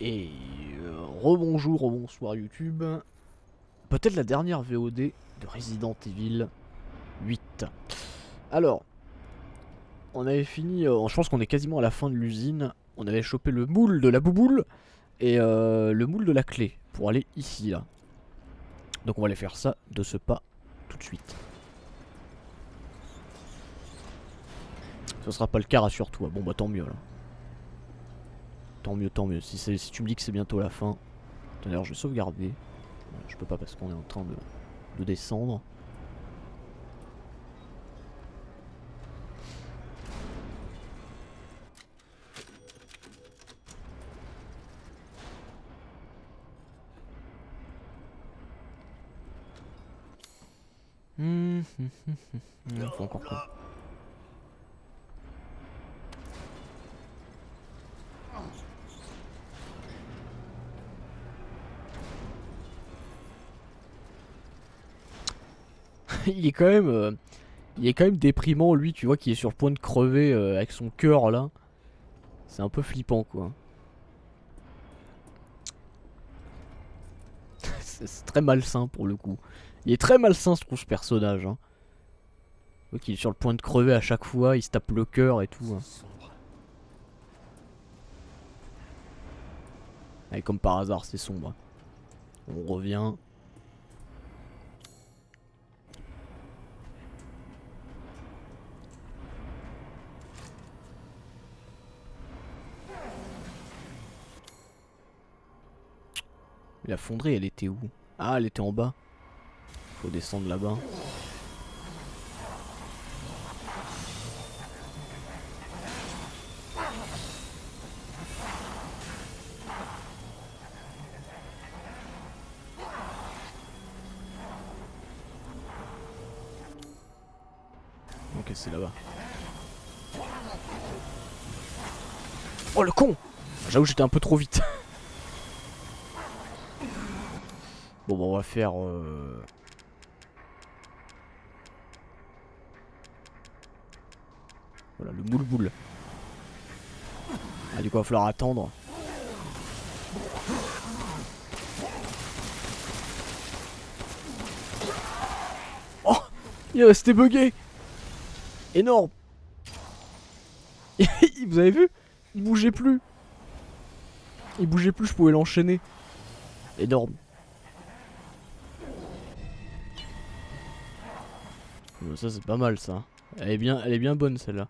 Et rebonjour, rebonsoir YouTube. Peut-être la dernière VOD de Resident Evil 8. Alors, on avait fini, je pense qu'on est quasiment à la fin de l'usine. On avait chopé le moule de la bouboule et le moule de la clé pour aller ici là. Donc on va aller faire ça de ce pas tout de suite. Ce sera pas le cas, rassure-toi. Bon bah tant mieux là. Tant mieux, tant mieux. Si tu me dis que c'est bientôt la fin. D'ailleurs je vais sauvegarder. Je peux pas parce qu'on est en train de descendre. Faut encore quoi. il est quand même il est quand même déprimant, lui, tu vois, qui est sur le point de crever avec son cœur là. C'est un peu flippant quoi. C'est très malsain pour le coup. Il est très malsain, je trouve, ce personnage. Hein. Donc, il est sur le point de crever à chaque fois, il se tape le cœur et tout. Hein. Et comme par hasard, c'est sombre. On revient. La fonderie, elle était où? Ah, elle était en bas. Faut descendre là-bas. Ok, c'est là-bas. Oh le con! J'avoue, j'étais un peu trop vite. Bon, bah, on va faire. Voilà, le moule-boule. Ah, du coup, il va falloir attendre. Oh! Il est resté bugué! Énorme! Vous avez vu? Il bougeait plus. Il bougeait plus, je pouvais l'enchaîner. Énorme. Bon, ça c'est pas mal ça. Elle est bien bonne celle-là.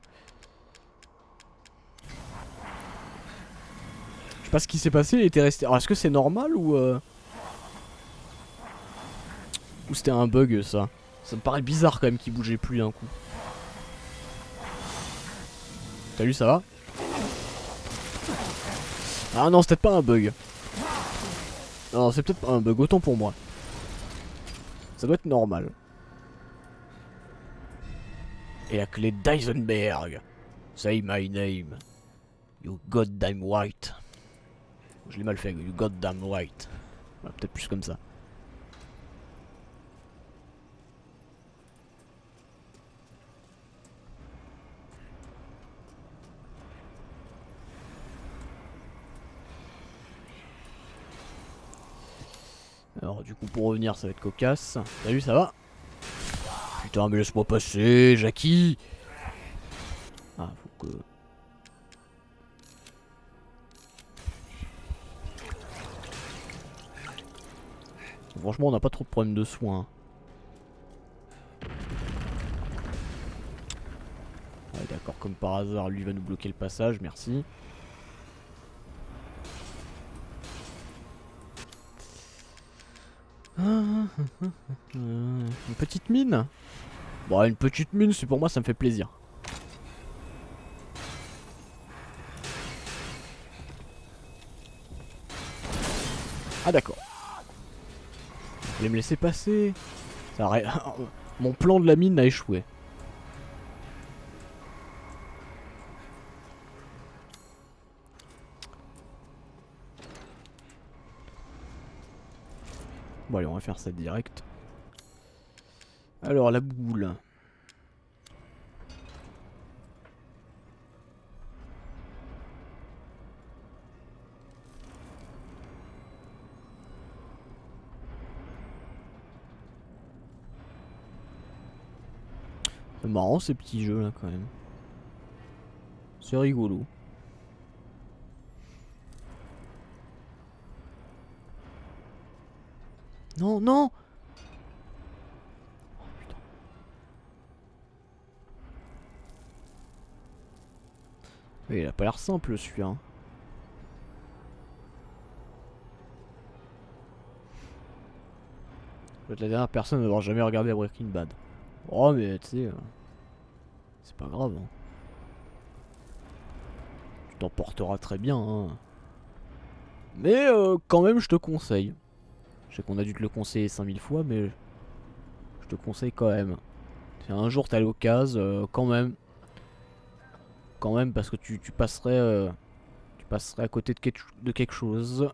Je sais pas ce qui s'est passé, il était resté. Alors est-ce que c'est normal ou c'était un bug ça? Ça me paraît bizarre quand même qu'il bougeait plus d'un coup. Salut, ça va? Ah non, c'est peut-être pas un bug. Non, c'est peut-être pas un bug, autant pour moi. Ça doit être normal. Et la clé d'Eisenberg. Say my name. You goddamn right. Je l'ai mal fait, you goddamn right. Voilà, peut-être plus comme ça. Alors du coup pour revenir ça va être cocasse. Salut, ça va? Putain mais laisse-moi passer, Jackie. Ah faut que... Franchement on n'a pas trop de problèmes de soins. Ouais d'accord, comme par hasard lui va nous bloquer le passage, merci. Une petite mine. Bon une petite mine c'est pour moi ça me fait plaisir. Ah d'accord. Vous allez me laisser passer. Ça arrête... Mon plan de la mine a échoué. Bon allez on va faire ça direct. Alors la boule. marrant ces petits jeux là quand même. C'est rigolo. Non, non. Oh, putain. Mais il a pas l'air simple celui-là. Hein. Vous êtes la dernière personne à n'avoir jamais regardé Breaking Bad. Oh mais tu sais, c'est pas grave. Hein. Tu t'en porteras très bien. Hein. Mais quand même je te conseille. Je sais qu'on a dû te le conseiller 5000 fois mais je te conseille quand même. Si un jour t'as l'occasion, quand même. Quand même parce que tu passerais à côté de quelque chose.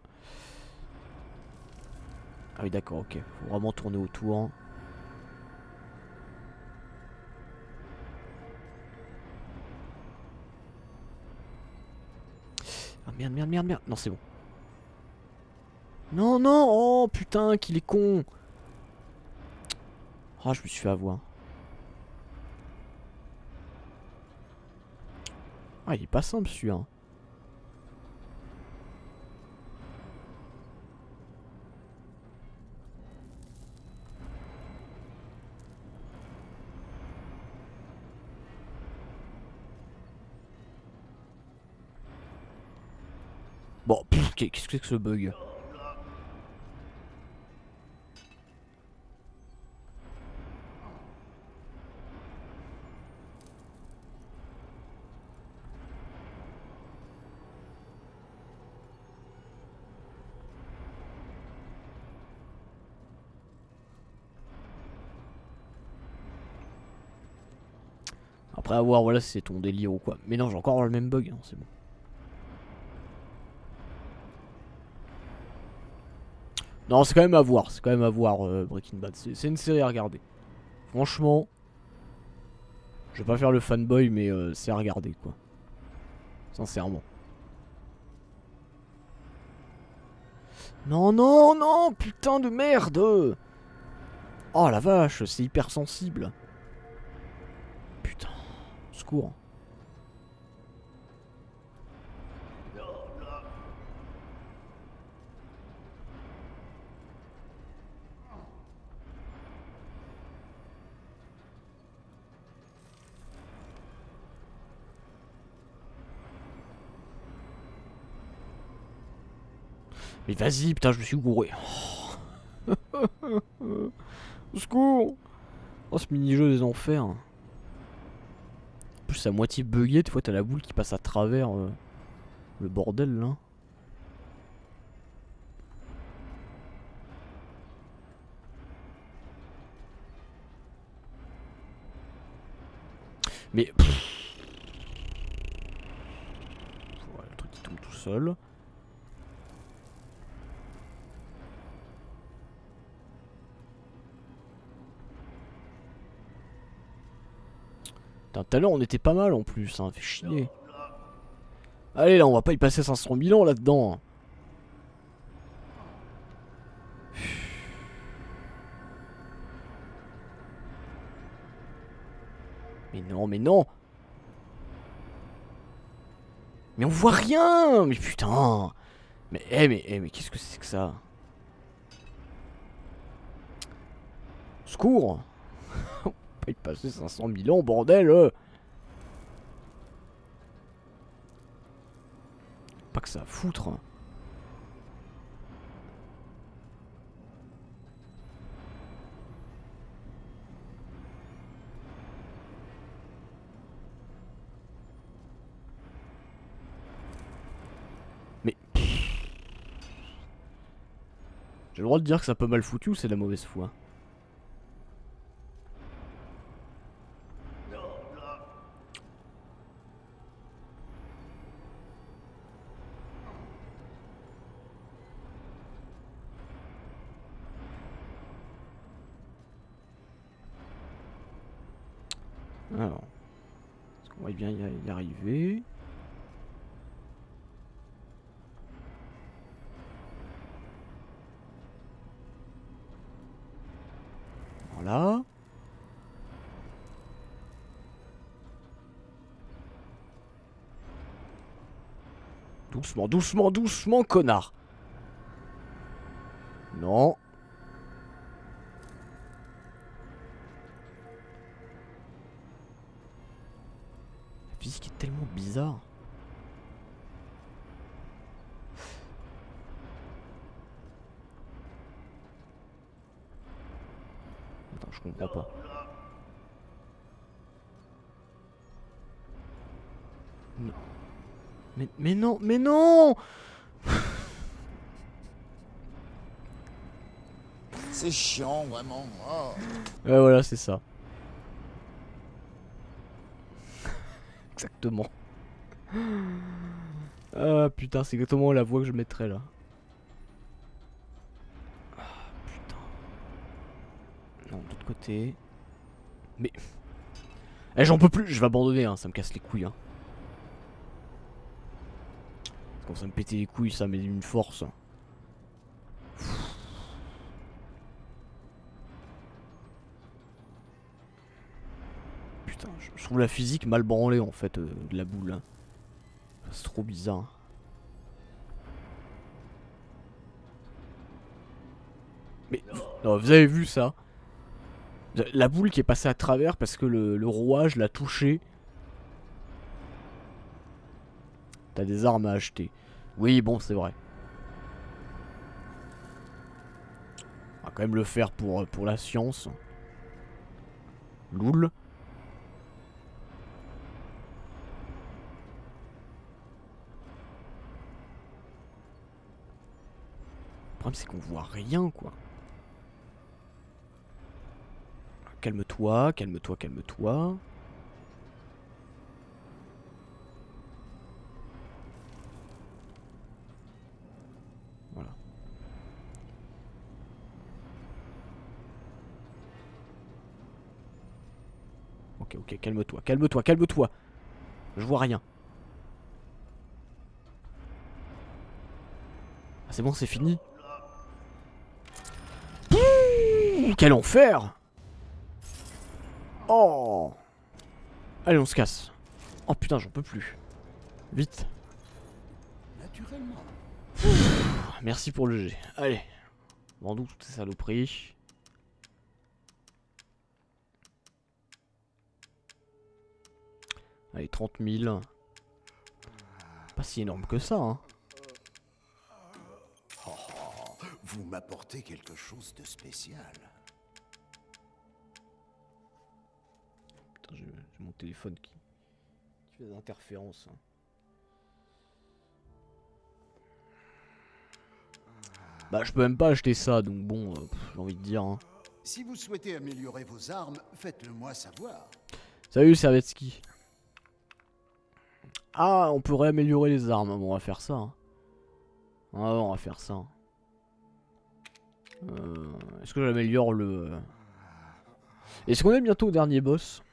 Ah oui d'accord, ok. Faut vraiment tourner autour. Ah merde, merde, merde, merde. Non c'est bon. Non, non. Oh putain qu'il est con. Ah je me suis fait avoir. Ah il est pas simple celui-là. Bon, qu'est-ce que c'est que ce bug? Après avoir, voilà, c'est ton délire ou quoi. Mais non, j'ai encore le même bug, hein, c'est bon. Non, c'est quand même à voir, c'est quand même à voir Breaking Bad. C'est une série à regarder. Franchement, je vais pas faire le fanboy, mais c'est à regarder quoi. Sincèrement. Non, non, non, putain de merde! Oh la vache, c'est hyper sensible. Putain, au secours. Mais vas-y, putain, je me suis gouré. Au secours! Oh, ce mini-jeu des enfers. En plus, c'est à moitié bugué. Des fois, t'as la boule qui passe à travers le bordel là. Mais. Ouais, le truc qui tombe tout seul. Putain, tout à l'heure, on était pas mal en plus. Hein, fait chier. Allez, là, on va pas y passer 500 000 ans là-dedans. Mais non, mais non! Mais on voit rien! Mais putain! Mais qu'est-ce que c'est que ça? Secours! On va pas y passer 500 000 ans, bordel! Pas que ça à foutre. Mais. J'ai le droit de dire que ça peut mal foutu ou c'est de la mauvaise foi? Alors. Est-ce qu'on va bien y arriver? Voilà. Doucement, doucement, doucement, connard. Non. La physique est tellement bizarre. Attends, je comprends pas. Non. Mais non, mais non! C'est chiant, vraiment. Oh. Ouais, voilà, c'est ça. Exactement. Ah putain, c'est exactement la voix que je mettrais là. Ah putain. Non, de l'autre côté. Mais. Eh, j'en peux plus, je vais abandonner, hein, ça me casse les couilles. Hein. Quand ça me pétait les couilles, ça met une force. Putain, je trouve la physique mal branlée en fait de la boule. Hein. C'est trop bizarre. Mais non, vous avez vu ça? La boule qui est passée à travers parce que le rouage l'a touché. T'as des armes à acheter. Oui, bon, c'est vrai. On va quand même le faire pour la science. Loul. Le problème, c'est qu'on voit rien, quoi. Calme-toi, calme-toi, calme-toi. Voilà. Ok, ok, calme-toi, calme-toi, calme-toi. Je vois rien. Ah, c'est bon, c'est fini. Quel enfer! Oh! Allez, on se casse. Oh putain, j'en peux plus. Vite. Naturellement. Merci pour le jet. Allez. Vendons toutes ces saloperies. Allez, 30 000. Pas si énorme que ça, hein. Oh, vous m'apportez quelque chose de spécial. Putain, j'ai mon téléphone qui fait des interférences. Hein. Bah, je peux même pas acheter ça, donc bon, j'ai envie de dire. Hein. Si vous souhaitez améliorer vos armes, faites-le moi savoir. Salut, Servetski. Ah, on peut réaméliorer les armes. Bon, on va faire ça. Hein. Ah, on va faire ça. Est-ce que j'améliore le... Est-ce qu'on est bientôt au dernier boss?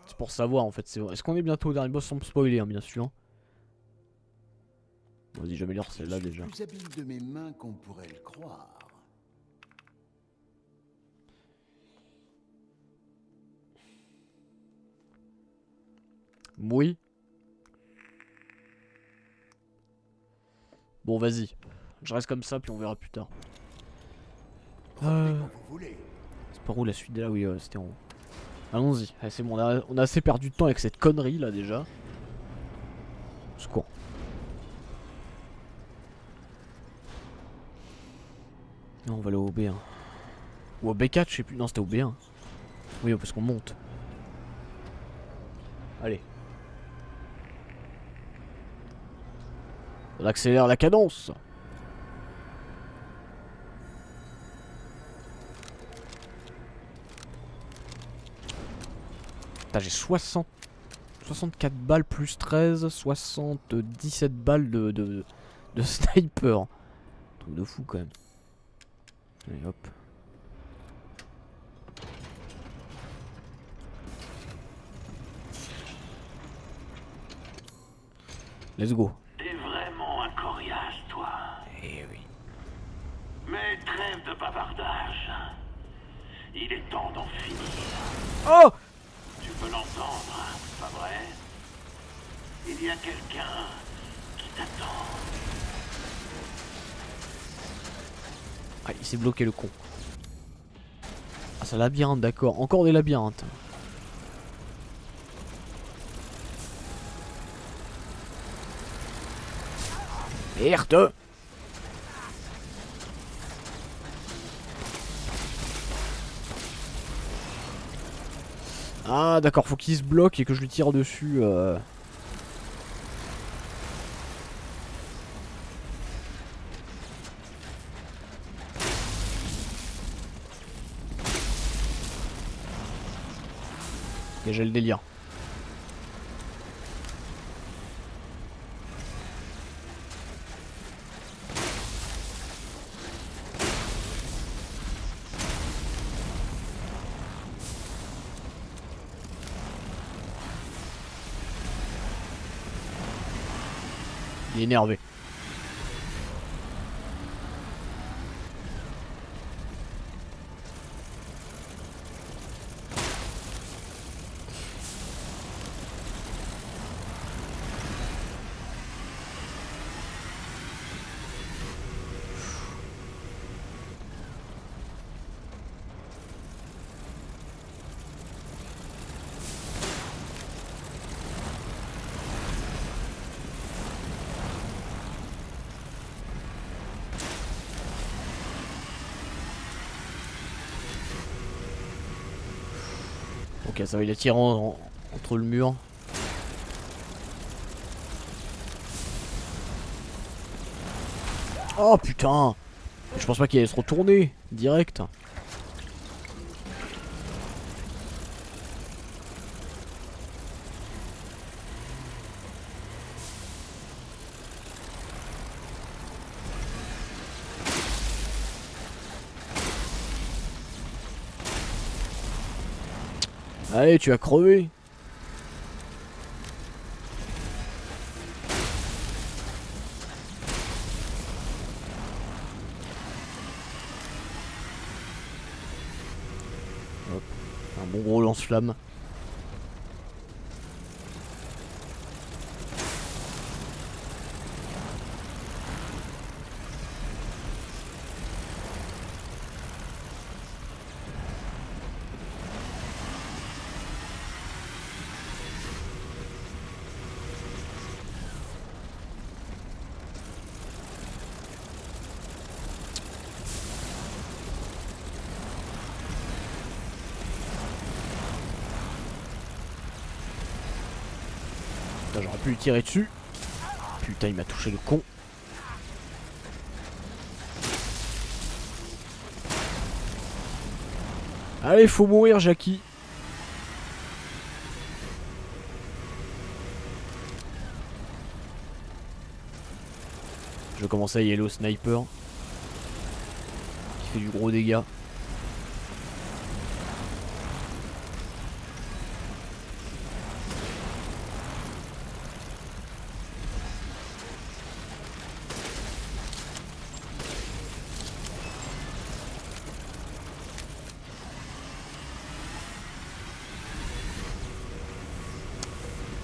C'est pour savoir en fait. Est-ce qu'on est bientôt au dernier boss sans me spoiler, hein, bien sûr. Vas-y, j'améliore celle-là déjà. Plus habile de mes mains qu'on pourrait le croire. Oui. Bon, vas-y. Je reste comme ça, puis on verra plus tard. C'est par où la suite là? Oui, c'était en haut. Allons-y. Allez, c'est bon, on a assez perdu de temps avec cette connerie là déjà. Secours. Non, on va aller au B1. Ou au B4, je sais plus. Non, c'était au B1. Oui, parce qu'on monte. Allez. On accélère la cadence. Putain, j'ai 64 balles plus 13, 77 balles de sniper. Truc de fou quand même. Allez hop. Let's go. T'es vraiment un coriace, toi. Eh oui. Mais trêve de bavardage. Il est temps d'en finir. Oh! Tu peux l'entendre, pas vrai? Il y a quelqu'un qui t'attend. Ah, il s'est bloqué le con. Ah, c'est un labyrinthe, d'accord. Encore des labyrinthes. Merde! Ah d'accord, faut qu'il se bloque et que je lui tire dessus. Et j'ai le délire. Il est énervé. Ok, ça va, il a tiré entre le mur. Oh putain! Je pense pas qu'il allait se retourner direct. Allez, tu vas crever. Hop, un bon gros lance-flamme. J'aurais pu lui tirer dessus. Putain, il m'a touché le con. Allez, faut mourir, Jackie. Je vais commencer à yellow sniper. Qui fait du gros dégât.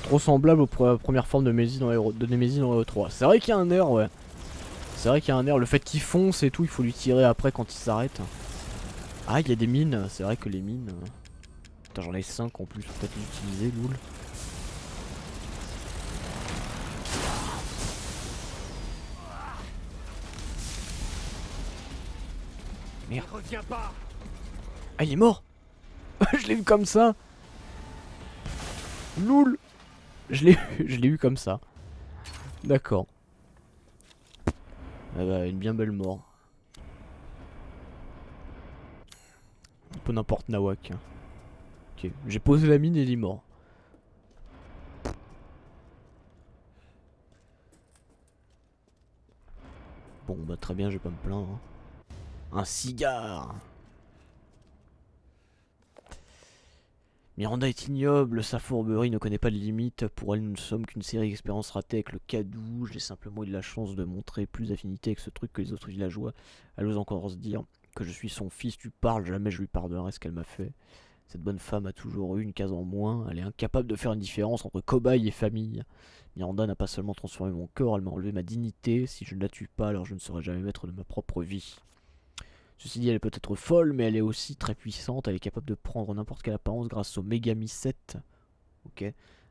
Trop semblable aux premières formes de Nemesis dans Hero 3. C'est vrai qu'il y a un air, ouais. C'est vrai qu'il y a un air. Le fait qu'il fonce et tout, il faut lui tirer après quand il s'arrête. Ah, il y a des mines. C'est vrai que les mines. Putain, j'en ai 5 en plus. Faut peut-être les utiliser, loul. Merde. Ah, il est mort. Je l'ai vu comme ça. Loul. Je l'ai eu comme ça. D'accord. Ah bah, une bien belle mort. Un peu n'importe nawak. Ok, j'ai posé la mine et il est mort. Bon bah très bien, je vais pas me plaindre. Hein. Un cigare. Miranda est ignoble, sa fourberie ne connaît pas de limite. Pour elle, nous ne sommes qu'une série d'expériences ratées avec le Cadou. J'ai simplement eu de la chance de montrer plus d'affinité avec ce truc que les autres villageois. Elle ose encore se dire que je suis son fils. Tu parles, jamais je lui pardonnerai ce qu'elle m'a fait. Cette bonne femme a toujours eu une case en moins. Elle est incapable de faire une différence entre cobaye et famille. Miranda n'a pas seulement transformé mon corps, elle m'a enlevé ma dignité. Si je ne la tue pas, alors je ne serai jamais maître de ma propre vie. Ceci dit, elle est peut-être folle, mais elle est aussi très puissante. Elle est capable de prendre n'importe quelle apparence grâce au Megami 7. Ok.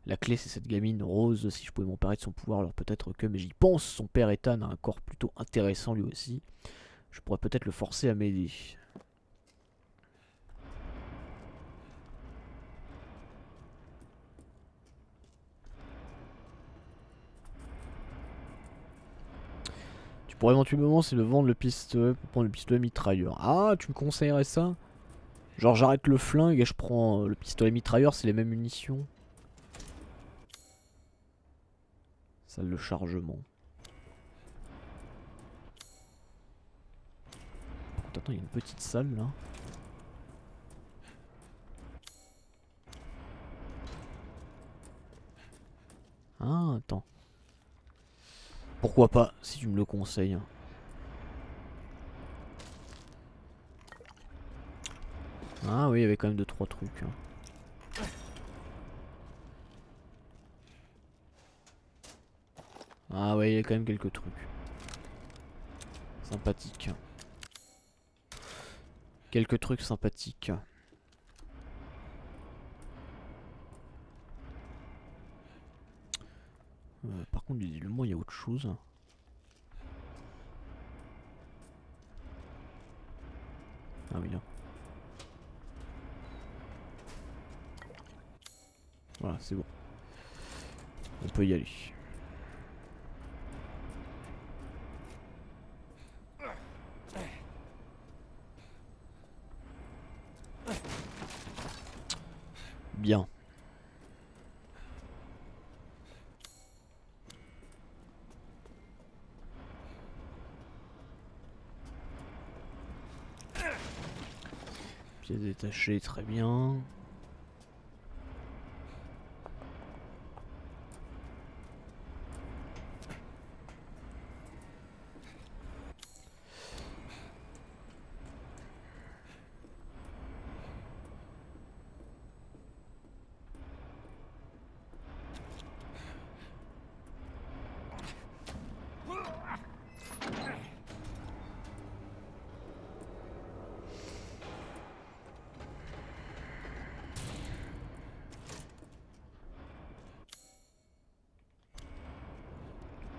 La clé, c'est cette gamine rose. Si je pouvais m'emparer de son pouvoir, alors peut-être que, mais j'y pense. Son père Ethan a un corps plutôt intéressant lui aussi. Je pourrais peut-être le forcer à m'aider. Tu pourrais éventuellement, c'est de vendre le pistolet pour prendre le pistolet mitrailleur. Ah, tu me conseillerais ça? Genre j'arrête le flingue et je prends le pistolet mitrailleur, c'est les mêmes munitions. Salle de chargement. Attends, il y a une petite salle là. Ah, attends. Pourquoi pas, si tu me le conseilles. Ah oui, il y avait quand même 2-3 trucs. Ah ouais, il y a quand même quelques trucs. Sympathiques. Quelques trucs sympathiques. Par contre, visiblement, il y a autre chose. Ah oui, là. Voilà, c'est bon. On peut y aller. Bien. Pièces détachées, très bien.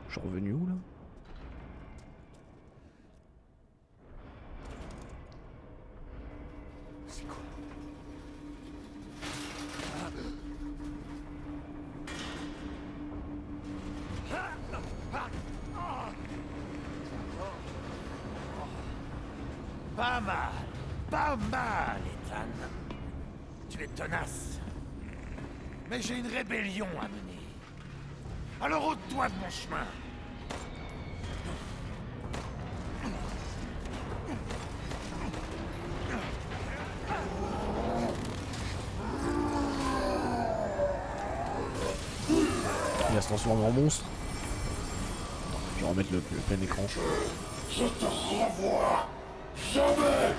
Je suis revenu où là? C'est quoi? Pas mal, Ethan. Tu es tenace. Mais j'ai une rébellion à mener. Alors ôte-toi de mon chemin. Il va se transformer en monstre. Je vais remettre le plein écran. Je te revois jamais.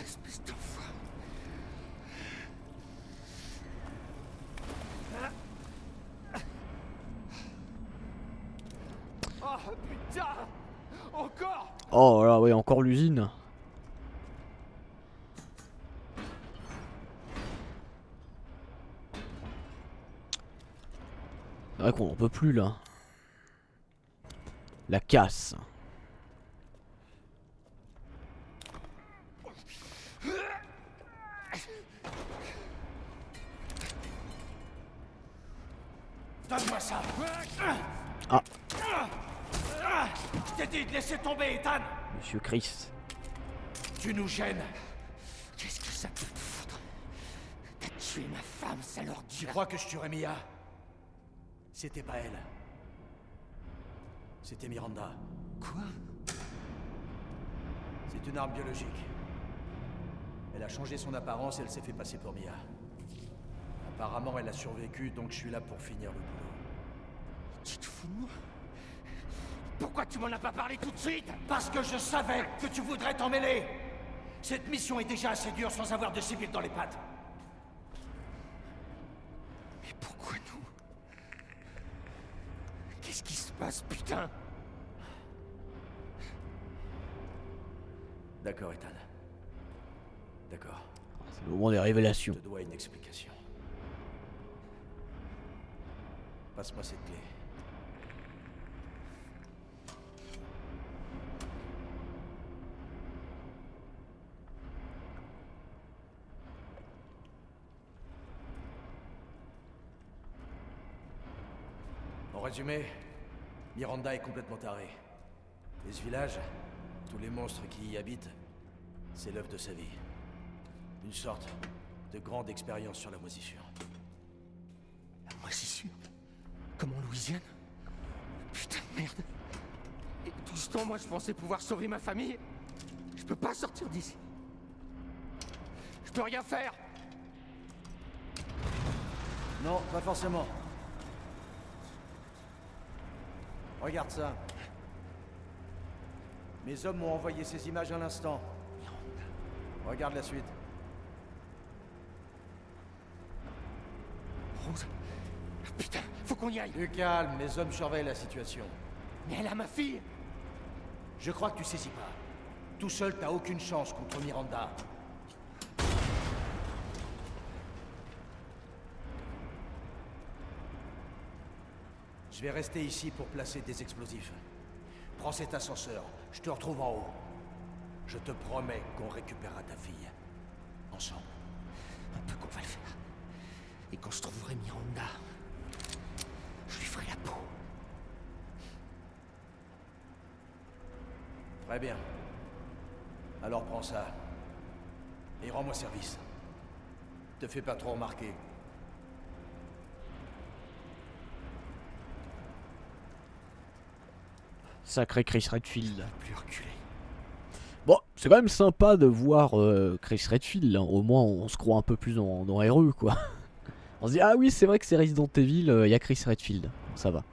Espèce d'enfant. Oh putain! Encore! Oh là, ouais, encore l'usine. C'est vrai qu'on en peut plus là. La casse. Donne-moi ça. Ah, Je t'ai dit de laisser tomber, Ethan. Monsieur Chris. Tu nous gênes. Qu'est-ce que ça peut te foutre? T'as tué ma femme, sale Tu ordure. crois que je tuerais Mia? C'était pas elle. C'était Miranda. Quoi? C'est une arme biologique. Elle a changé son apparence et elle s'est fait passer pour Mia. Apparemment, elle a survécu, donc je suis là pour finir le boulot. Tu te fous de moi? Pourquoi tu m'en as pas parlé tout de suite? Parce que je savais que tu voudrais t'en mêler. Cette mission est déjà assez dure sans avoir de civils dans les pattes. Mais pourquoi nous? Qu'est-ce qui se passe, putain? D'accord, Ethan. D'accord. C'est le moment des révélations. Je te dois une explication. Passe-moi cette clé. En résumé, Miranda est complètement tarée. Et ce village, tous les monstres qui y habitent, c'est l'œuvre de sa vie. Une sorte de grande expérience sur la moisissure. La moisissure? Comme en Louisiane? Putain de merde. Et tout ce temps, moi, je pensais pouvoir sauver ma famille. Je peux pas sortir d'ici. Je peux rien faire. Non, pas forcément. Regarde ça. Mes hommes m'ont envoyé ces images à l'instant. Regarde la suite. Rose. Putain, faut qu'on y aille. Du calme, mes hommes surveillent la situation. Mais elle a ma fille. Je crois que tu saisis pas. Tout seul, t'as aucune chance contre Miranda. Je vais rester ici pour placer des explosifs. Prends cet ascenseur, je te retrouve en haut. Je te promets qu'on récupérera ta fille. Ensemble. Un peu qu'on va le faire. Et quand je trouverai Miranda, je lui ferai la peau. Très bien. Alors prends ça. Et rends-moi service. Te fais pas trop remarquer. Sacré Chris Redfield. Plus reculer. Bon, c'est quand même sympa de voir Chris Redfield. Hein. Au moins, on se croit un peu plus dans RE, quoi. On se dit, ah oui, c'est vrai que c'est Resident Evil, il y a Chris Redfield. Ça va.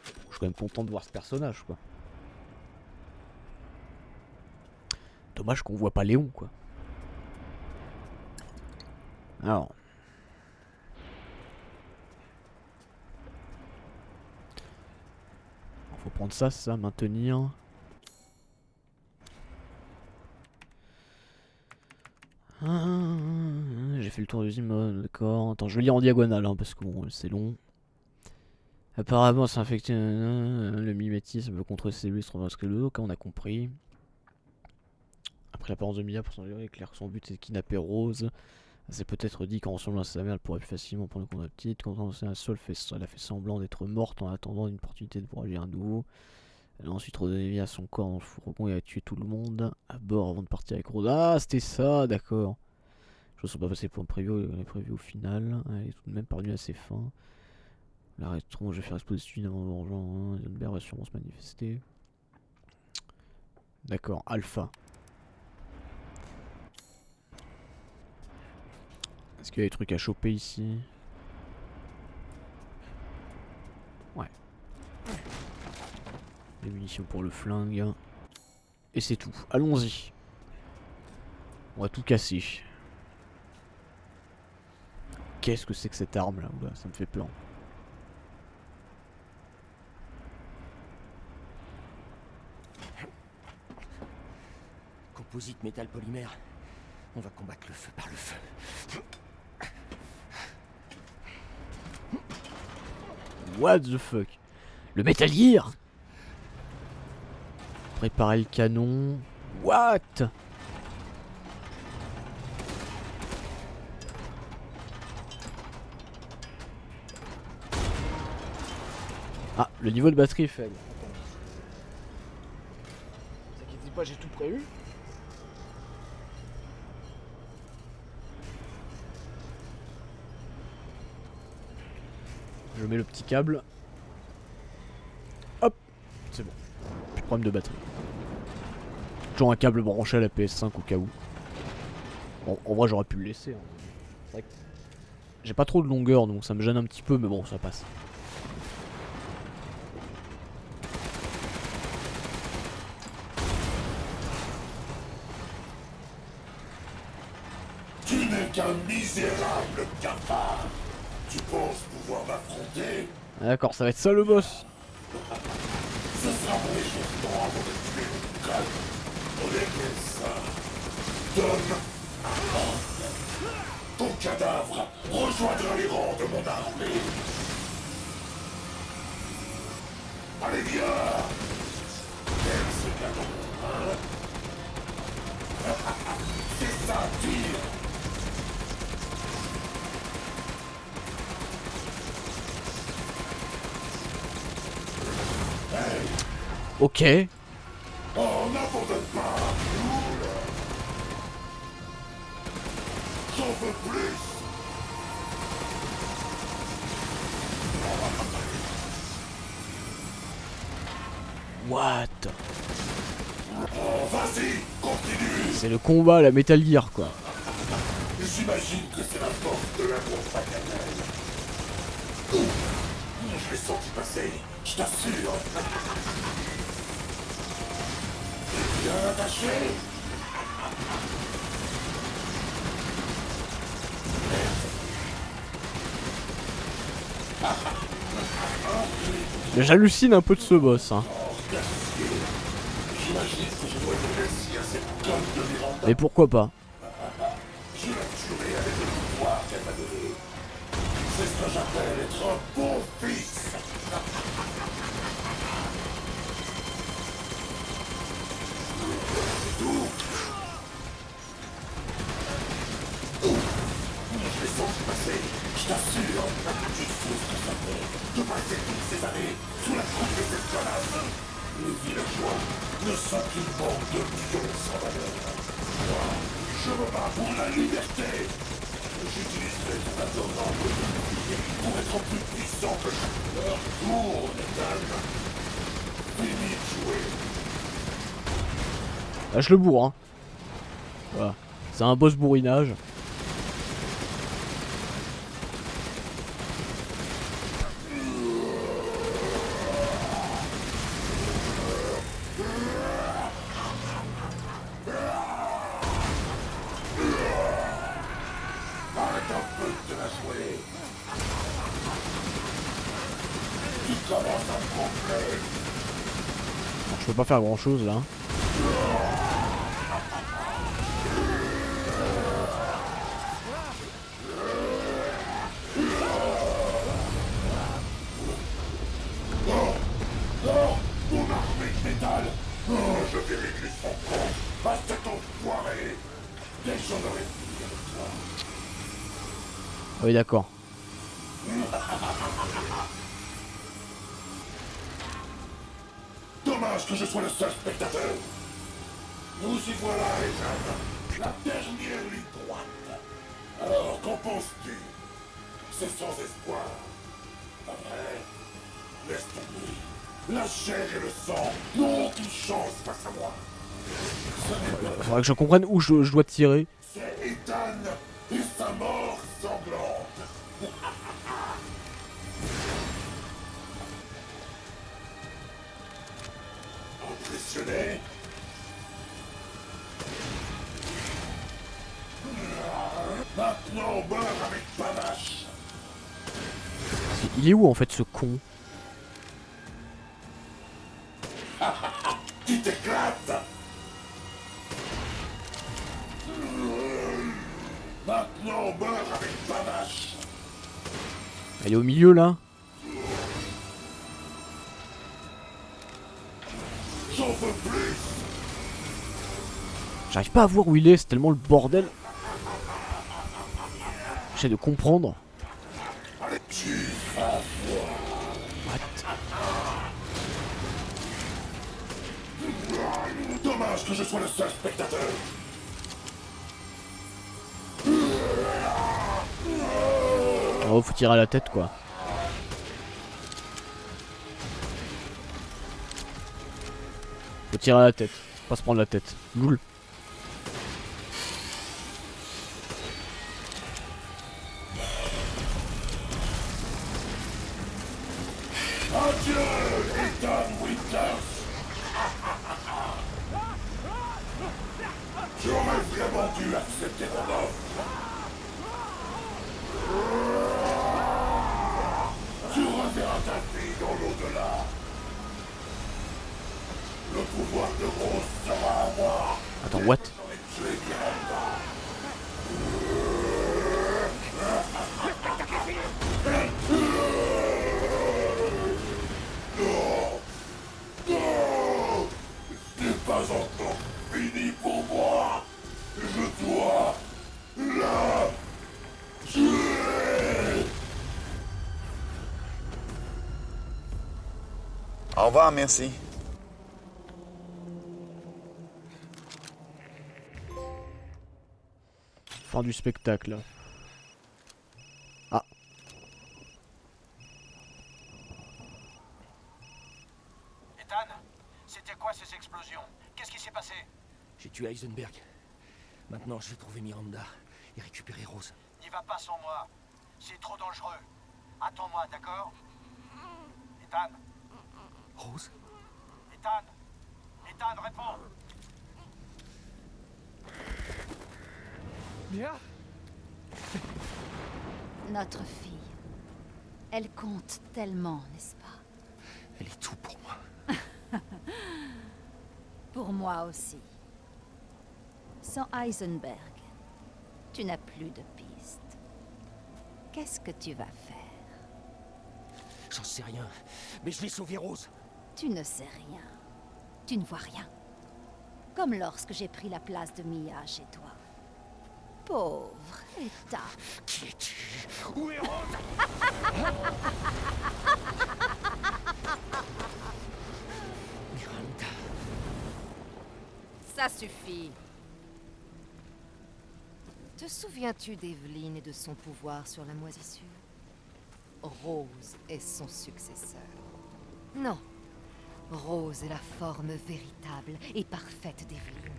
Je suis quand même content de voir ce personnage, quoi. Dommage qu'on voit pas Léon, quoi. Alors. Faut prendre ça, maintenir. J'ai fait le tour du mode, d'accord. Attends, je vais lire en diagonale, hein, parce que bon, c'est long. Apparemment, c'est infecté. Le mimétisme peut contrôler ses cellules transvasculaires. Ok, on a compris. Après l'apparence de Mia, pour son est clair que son but est de kidnapper Rose. C'est peut-être dit qu'en ressemblant à sa mère, elle pourrait plus facilement prendre le compte de la petite. Quand on sait un seul, elle a fait semblant d'être morte en attendant une opportunité pour agir à nouveau. Elle a ensuite redonné vie à son corps dans le fourgon et a tué tout le monde à bord avant de partir avec Rose. Ah, c'était ça, d'accord. Les choses sont pas passées pour prévu au final. Elle est tout de même parvenue à ses fins. La rétron, je vais faire exploser celui avant de rejoindre. Younberg va sûrement se manifester. D'accord, Alpha. Est-ce qu'il y a des trucs à choper ici? Ouais. Des munitions pour le flingue. Et c'est tout. Allons-y. On va tout casser. Qu'est-ce que c'est que cette arme là? Oula, ça me fait peur. Composite métal polymère. On va combattre le feu par le feu. What the fuck? Le Metal Gear? Préparer le canon. What? Ah, le niveau de batterie est faible. Ne vous inquiétez pas, j'ai tout prévu. Je mets le petit câble. Hop, c'est bon. Plus de problème de batterie. Toujours un câble branché à la PS5 au cas où. Bon, en vrai j'aurais pu le laisser. Hein. C'est vrai que j'ai pas trop de longueur donc ça me gêne un petit peu mais bon ça passe. qu'un misérable cafard. Tu penses pouvoir m'affronter? D'accord, ça va être ça le boss. Ce sera mon échauffement avant de tuer mon crâne. Regarde ça. Donne un ordre. Ton cadavre rejoindra les rangs de mon armée. Allez, viens. Aime ce cadeau, hein? C'est ça, tire. Ok. Oh, n'abandonne pas. J'en veux plus. What? Oh, vas-y, continue. C'est le combat à la Metal Gear quoi. J'imagine que c'est la force de l'amour paternel. Je l'ai senti passer, je t'assure. Bien attaché. Mais j'hallucine un peu de ce boss hein. J'imagine que je dois te laisser à cette conne de Miranda. Mais pourquoi pas? Je la tuerai avec le pouvoir qu'elle m'a donné. C'est ce que j'appelle être un bon fils. C'est tout. Je l'ai senti passer, je t'assure. Tu sais ce que ça fait de passer toutes ces années sous la coupe de cette connasse. Les villageois ne sont qu'une bande de pions sans valeur. Moi, je me bats pour la liberté. J'utiliserai ton adorable bouclier pour être plus puissant que chaque heure. Tourne, Ethan. Fini de jouer. Lâche le bourre hein. Voilà. C'est un boss bourrinage. Arrête un peu de la jouer. Tu commences à me gonfler. Je peux pas faire grand chose là. Non, mon armée de métal. Oh, je vais régler son compte à cet enfoiré. Dès que j'en aurai fini avec toi. Ah oui d'accord. Dommage que je sois le seul spectateur. Nous y voilà, Ethan. La dernière ligne droite. Alors, qu'en penses-tu? C'est sans espoir. Pas vrai? Laisse tomber. La chair et le sang n'ont aucune chance face à moi. Ce n'est pas... Faudrait que je comprenne où je dois tirer. C'est Ethan et sa mort sanglante. Impressionné? Maintenant, on meurt avec panache. Il est où en fait ce con? Tu t'éclates. Maintenant, on meurt avec panache. Elle est au milieu là. J'en veux plus. J'arrive pas à voir où il est, c'est tellement le bordel. J'essaie de comprendre. Allez, tu vas voir. Dommage que je sois le seul spectateur. Oh, faut tirer à la tête quoi. Faut tirer à la tête, pas se prendre la tête. Loul. Adieu, Ethan Winters. Tu aurais vraiment dû accepter mon offre. Tu reverras ta fille dans l'au-delà. Le pouvoir de Rose sera à moi. Attends, what? J'aurais tué Miranda. Ce n'est pas encore fini pour moi. Je dois la tuer. Au revoir, merci. Fin du spectacle. Ah. Ethan, c'était quoi ces explosions? Qu'est-ce qui s'est passé? J'ai tué Heisenberg. Maintenant, je vais trouver Miranda et récupérer Rose. N'y va pas sans moi. C'est trop dangereux. Attends-moi, d'accord? Ethan? Rose? Ethan? Ethan, réponds! Mia? Notre fille. Elle compte tellement, n'est-ce pas? Elle est tout pour moi. Pour moi aussi. Sans Heisenberg, tu n'as plus de piste. Qu'est-ce que tu vas faire? J'en sais rien, mais je vais sauver Rose. Tu ne sais rien. Tu ne vois rien. Comme lorsque j'ai pris la place de Mia chez toi. Pauvre Ethan. Qui es-tu? Où est Rose? Miranda. Ça suffit. Te souviens-tu d'Evelyn et de son pouvoir sur la moisissure? Rose est son successeur. Non. Rose est la forme véritable et parfaite d'Evelyn.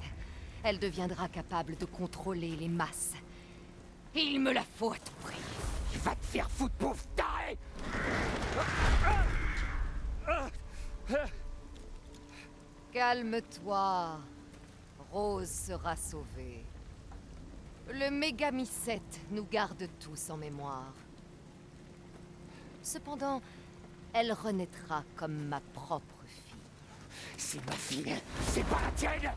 Elle deviendra capable de contrôler les masses. Et il me la faut à tout prix. Il va te faire foutre, pauvre taré! Calme-toi. Rose sera sauvée. Le Mégamycète nous garde tous en mémoire. Cependant, elle renaîtra comme ma propre fille. C'est ma fille, c'est pas la tienne!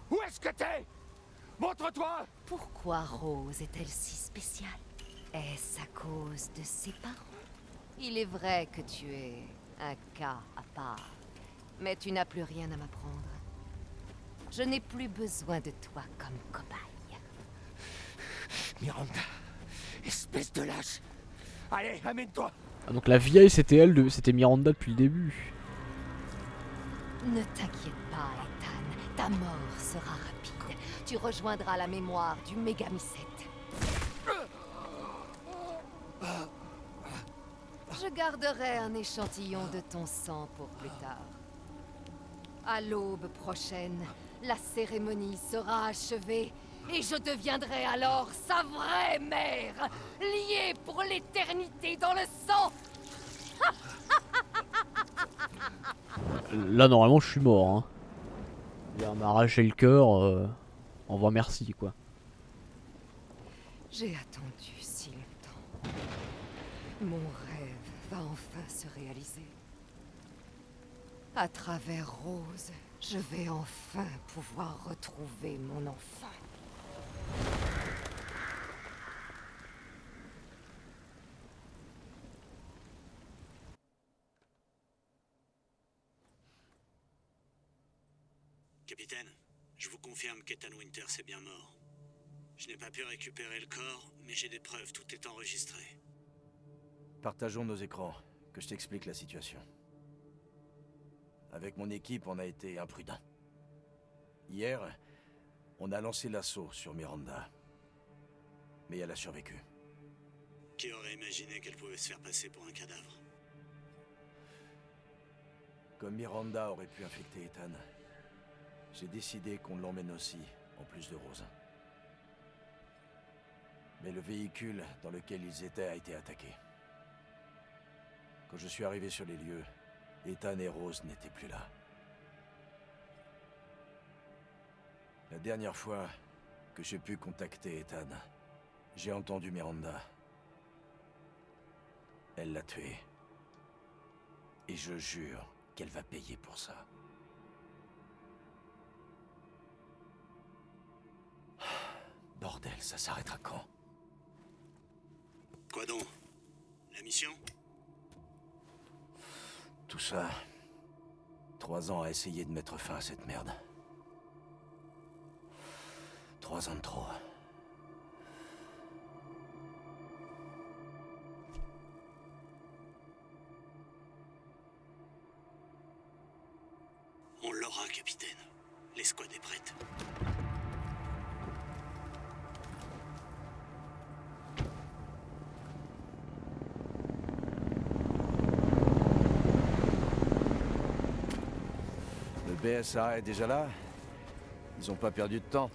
Où est-ce que t'es? Montre-toi! Pourquoi Rose est-elle si spéciale? Est-ce à cause de ses parents? Il est vrai que tu es un cas à part, mais tu n'as plus rien à m'apprendre. Je n'ai plus besoin de toi comme cobaye. Miranda, espèce de lâche! Allez, amène-toi! Ah, donc la vieille c'était elle, c'était Miranda depuis le début. Ne t'inquiète pas, Ethan. Ta mort sera rapide. Tu rejoindras la mémoire du Mégamycète. Je garderai un échantillon de ton sang pour plus tard. À l'aube prochaine, la cérémonie sera achevée et je deviendrai alors sa vraie mère, liée pour l'éternité dans le sang. Là normalement je suis mort hein. Il va m'arracher le cœur, au revoir merci quoi. J'ai attendu si longtemps. Mon rêve va enfin se réaliser. À travers Rose, je vais enfin pouvoir retrouver mon enfant. Capitaine, je vous confirme qu'Ethan Winters est bien mort. Je n'ai pas pu récupérer le corps, mais j'ai des preuves, tout est enregistré. Partageons nos écrans, que je t'explique la situation. Avec mon équipe, on a été imprudents. Hier, on a lancé l'assaut sur Miranda. Mais elle a survécu. Qui aurait imaginé qu'elle pouvait se faire passer pour un cadavre? Comme Miranda aurait pu infecter Ethan, j'ai décidé qu'on l'emmène aussi, en plus de Rose. Mais le véhicule dans lequel ils étaient a été attaqué. Quand je suis arrivé sur les lieux, Ethan et Rose n'étaient plus là. La dernière fois que j'ai pu contacter Ethan, J'ai entendu Miranda. Elle l'a tué. Et je jure qu'elle va payer pour ça. Bordel, ça s'arrêtera quand? Quoi donc? La mission? Tout ça... 3 ans à essayer de mettre fin à cette merde. 3 ans de trop. On l'aura, capitaine. L'escouade est prête. Le BSA est déjà là? Ils ont pas perdu de temps.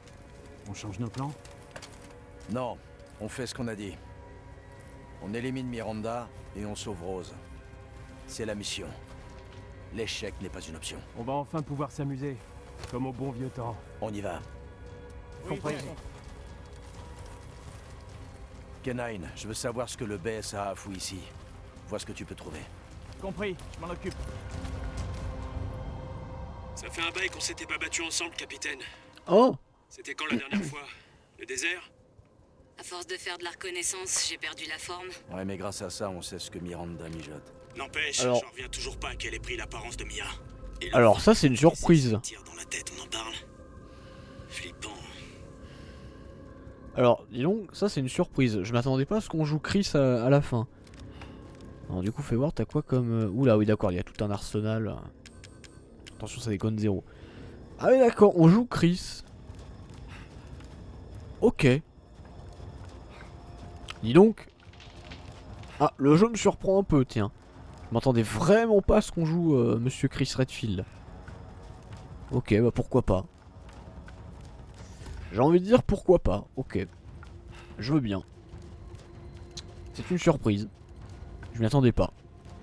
On change nos plans? Non, on fait ce qu'on a dit. On élimine Miranda et on sauve Rose. C'est la mission. L'échec n'est pas une option. On va enfin pouvoir s'amuser, comme au bon vieux temps. On y va. Compris. Kenine, je veux savoir ce que le BSA a fouillé ici. Vois ce que tu peux trouver. Compris, je m'en occupe. Ça fait un bail qu'on s'était pas battu ensemble, capitaine. Oh! C'était quand la dernière fois? Le désert? À force de faire de la reconnaissance, j'ai perdu la forme. Ouais, mais grâce à ça, on sait ce que Miranda mijote. N'empêche, Alors- j'en reviens toujours pas qu'elle ait pris l'apparence de Mia. Et le Alors vent ça c'est une surprise. tire dans la tête, on en parle. Flippant. Alors dis donc, ça c'est une surprise. Je m'attendais pas à ce qu'on joue Chris à la fin. Alors du coup fais voir, t'as quoi comme... Oula oui d'accord, il y a tout un arsenal. Attention ça déconne 0. Ah oui d'accord, on joue Chris. Ok. Dis donc. Ah le jeu me surprend un peu tiens. Je m'attendais vraiment pas à ce qu'on joue Monsieur Chris Redfield. Ok bah pourquoi pas. J'ai envie de dire pourquoi pas, ok. Je veux bien. C'est une surprise. Je m'y attendais pas.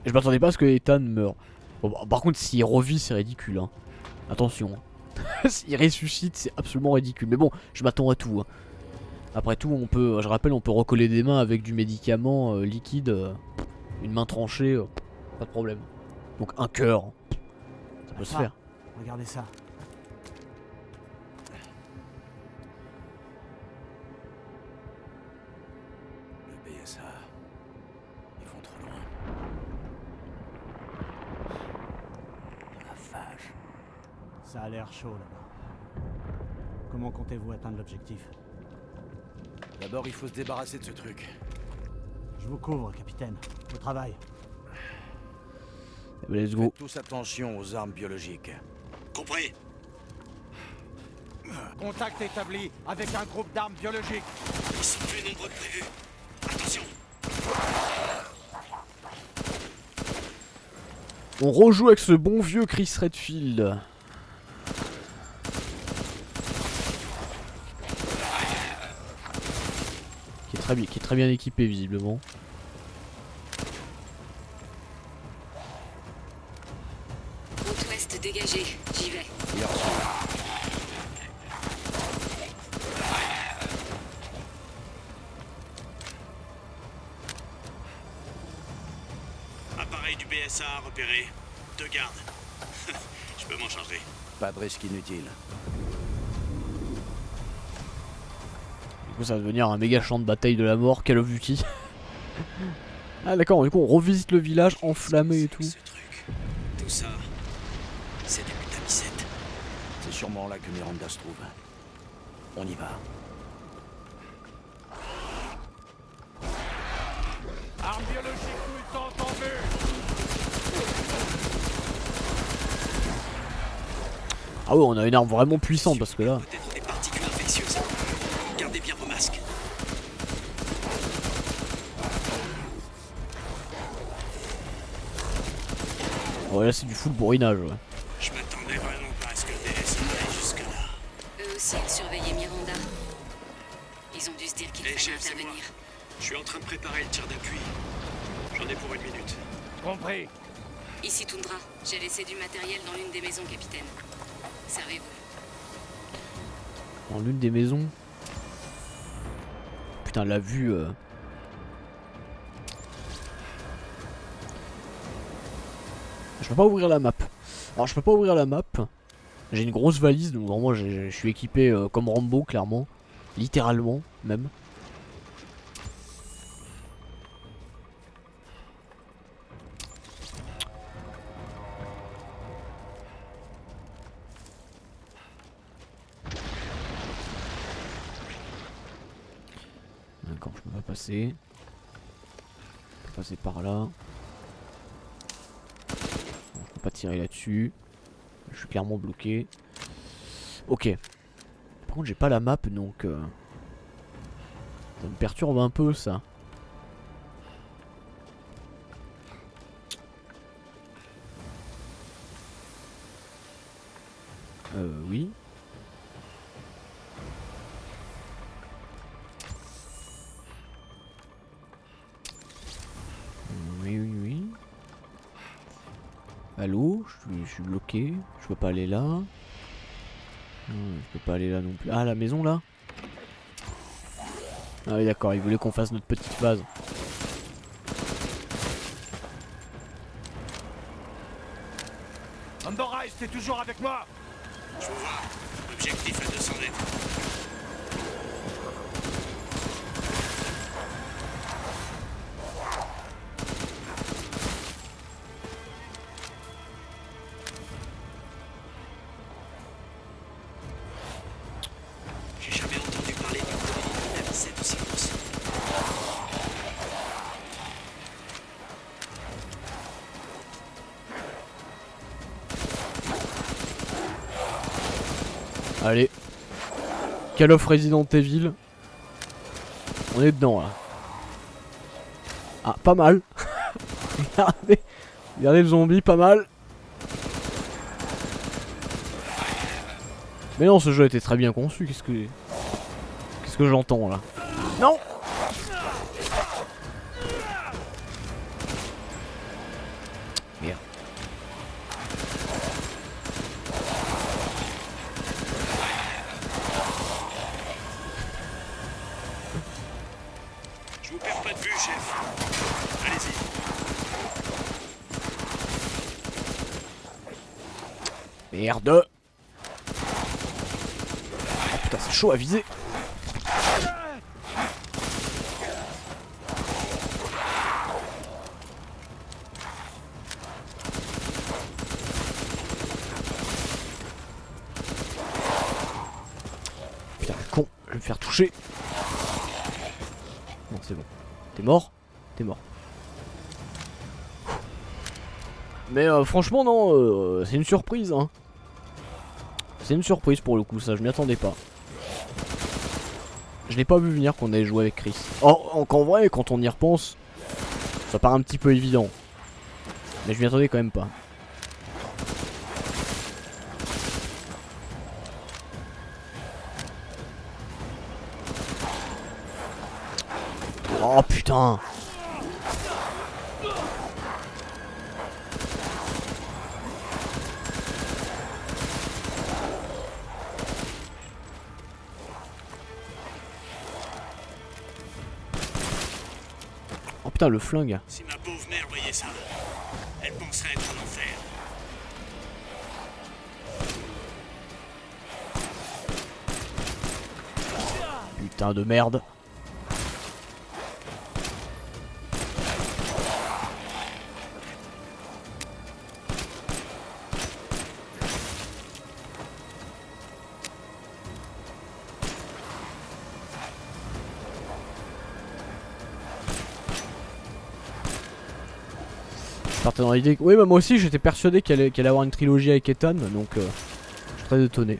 Et je m'attendais pas à ce que Ethan meure. Bon, bah, par contre s'il revit c'est ridicule hein. Attention hein. S'il ressuscite c'est absolument ridicule. Mais bon je m'attends à tout hein. Après tout on peut, je rappelle on peut recoller des mains avec du médicament liquide. Une main tranchée, pas de problème. Donc un cœur. Ça peut se faire. Regardez ça. Le BSA... Ils vont trop loin. La vache. Ça a l'air chaud là-bas. Comment comptez-vous atteindre l'objectif? D'abord, il faut se débarrasser de ce truc. Je vous couvre, capitaine. Au travail. Eh ben, let's go. Faites tous attention aux armes biologiques. Compris? Contact établi avec un groupe d'armes biologiques. Ils sont plus nombreux que prévu. Attention! On rejoue avec ce bon vieux Chris Redfield. Qui est très bien équipé visiblement. Route ouest dégagée, j'y vais. Bien reçu. Appareil du BSA repéré. 2 gardes. Je peux m'en charger. Pas de risque inutile. Du coup ça va devenir un méga champ de bataille de la mort, Call of Duty. Ah d'accord, du coup on revisite le village enflammé et tout. Ce truc. Tout ça, c'est du mutamicette. C'est sûrement là que Miranda se trouve. On y va. Armes biologiques mutantes en vue. Ah ouais on a une arme vraiment puissante parce que là... Peut-être des particules infectieuses. Gardez bien vos masques. Ouais là c'est du full bourrinage ouais. Je m'attendais vraiment pas à ce que le BSA aille jusque-là. Eux aussi ils surveillaient Miranda. Ils ont dû se dire qu'il Eh, fallait chef, c'est moi. intervenir. Je suis en train de préparer le tir d'appui. J'en ai pour 1 minute. Compris. Ici Tundra, j'ai laissé du matériel dans l'une des maisons, capitaine. Servez-vous. Dans l'une des maisons. putain, la vue... Je peux pas ouvrir la map. Alors je peux pas ouvrir la map. J'ai une grosse valise, donc vraiment je suis équipé comme Rambo, clairement. Littéralement, même. D'accord, je peux pas passer. Je peux passer par là. Je peux pas tirer là-dessus. Je suis clairement bloqué. Ok. Par contre j'ai pas la map donc ça me perturbe un peu ça. Oui. Oui. Allô, je suis bloqué. Je peux pas aller là. Non, je peux pas aller là non plus. Ah, la maison là. Ah oui d'accord, il voulait qu'on fasse notre petite phase. Andorra, t'es toujours avec moi? Je vous vois. Objectif à 200 mètres. J'ai jamais entendu parler d'une colonie de cette aussi grosse. Allez. Call of Resident Evil. On est dedans là. Ah, pas mal. Regardez le zombie, pas mal. Mais non, ce jeu a été très bien conçu. Qu'est-ce que j'entends là? Non! Merde. Je vous perds pas de vue, chef. Allez-y. Merde. Oh, putain, c'est chaud à viser. Putain, le con, je vais me faire toucher. Non, c'est bon. T'es mort? T'es mort. Mais franchement, non, c'est une surprise, hein. C'est une surprise pour le coup, ça, je m'y attendais pas. Je l'ai pas vu venir qu'on allait jouer avec Chris. Oh, qu'en vrai, quand on y repense, ça paraît un petit peu évident. Mais je m'y attendais quand même pas. Oh putain! Oh putain, le flingue! Si ma pauvre mère voyait ça, elle penserait être en enfer. Putain de merde! Je partais dans l'idée que... Oui, bah moi aussi j'étais persuadé qu'elle allait avoir une trilogie avec Ethan, donc je suis très étonné.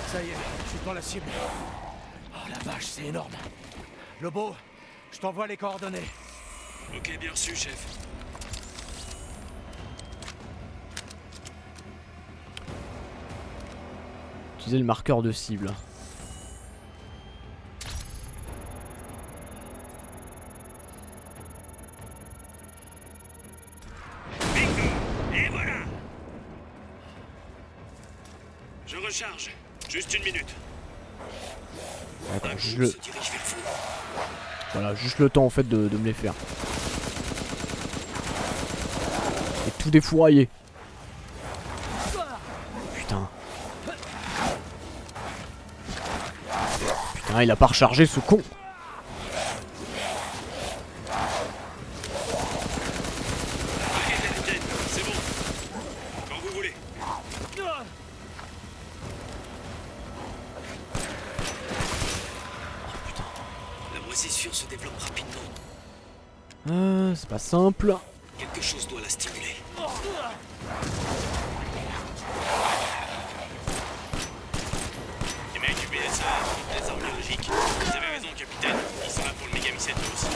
Ça y est, je suis dans la cible. Oh la vache, c'est énorme. Lobo, je t'envoie les coordonnées. Ok, bien reçu, chef. Utiliser le marqueur de cible. Je recharge. Juste une minute. D'accord, Un juste groupe le... se dirige vers vous. Voilà, juste le temps en fait de me les faire. Et tout défourailler. Putain. Putain, il a pas rechargé ce con. C'est bon. Quand vous voulez. La moisissure se développe rapidement. C'est pas simple. Quelque chose doit la stimuler. Les mecs du BSA, les armes biologiques. Vous avez raison, capitaine. Ils sont là pour le mégamycète aussi.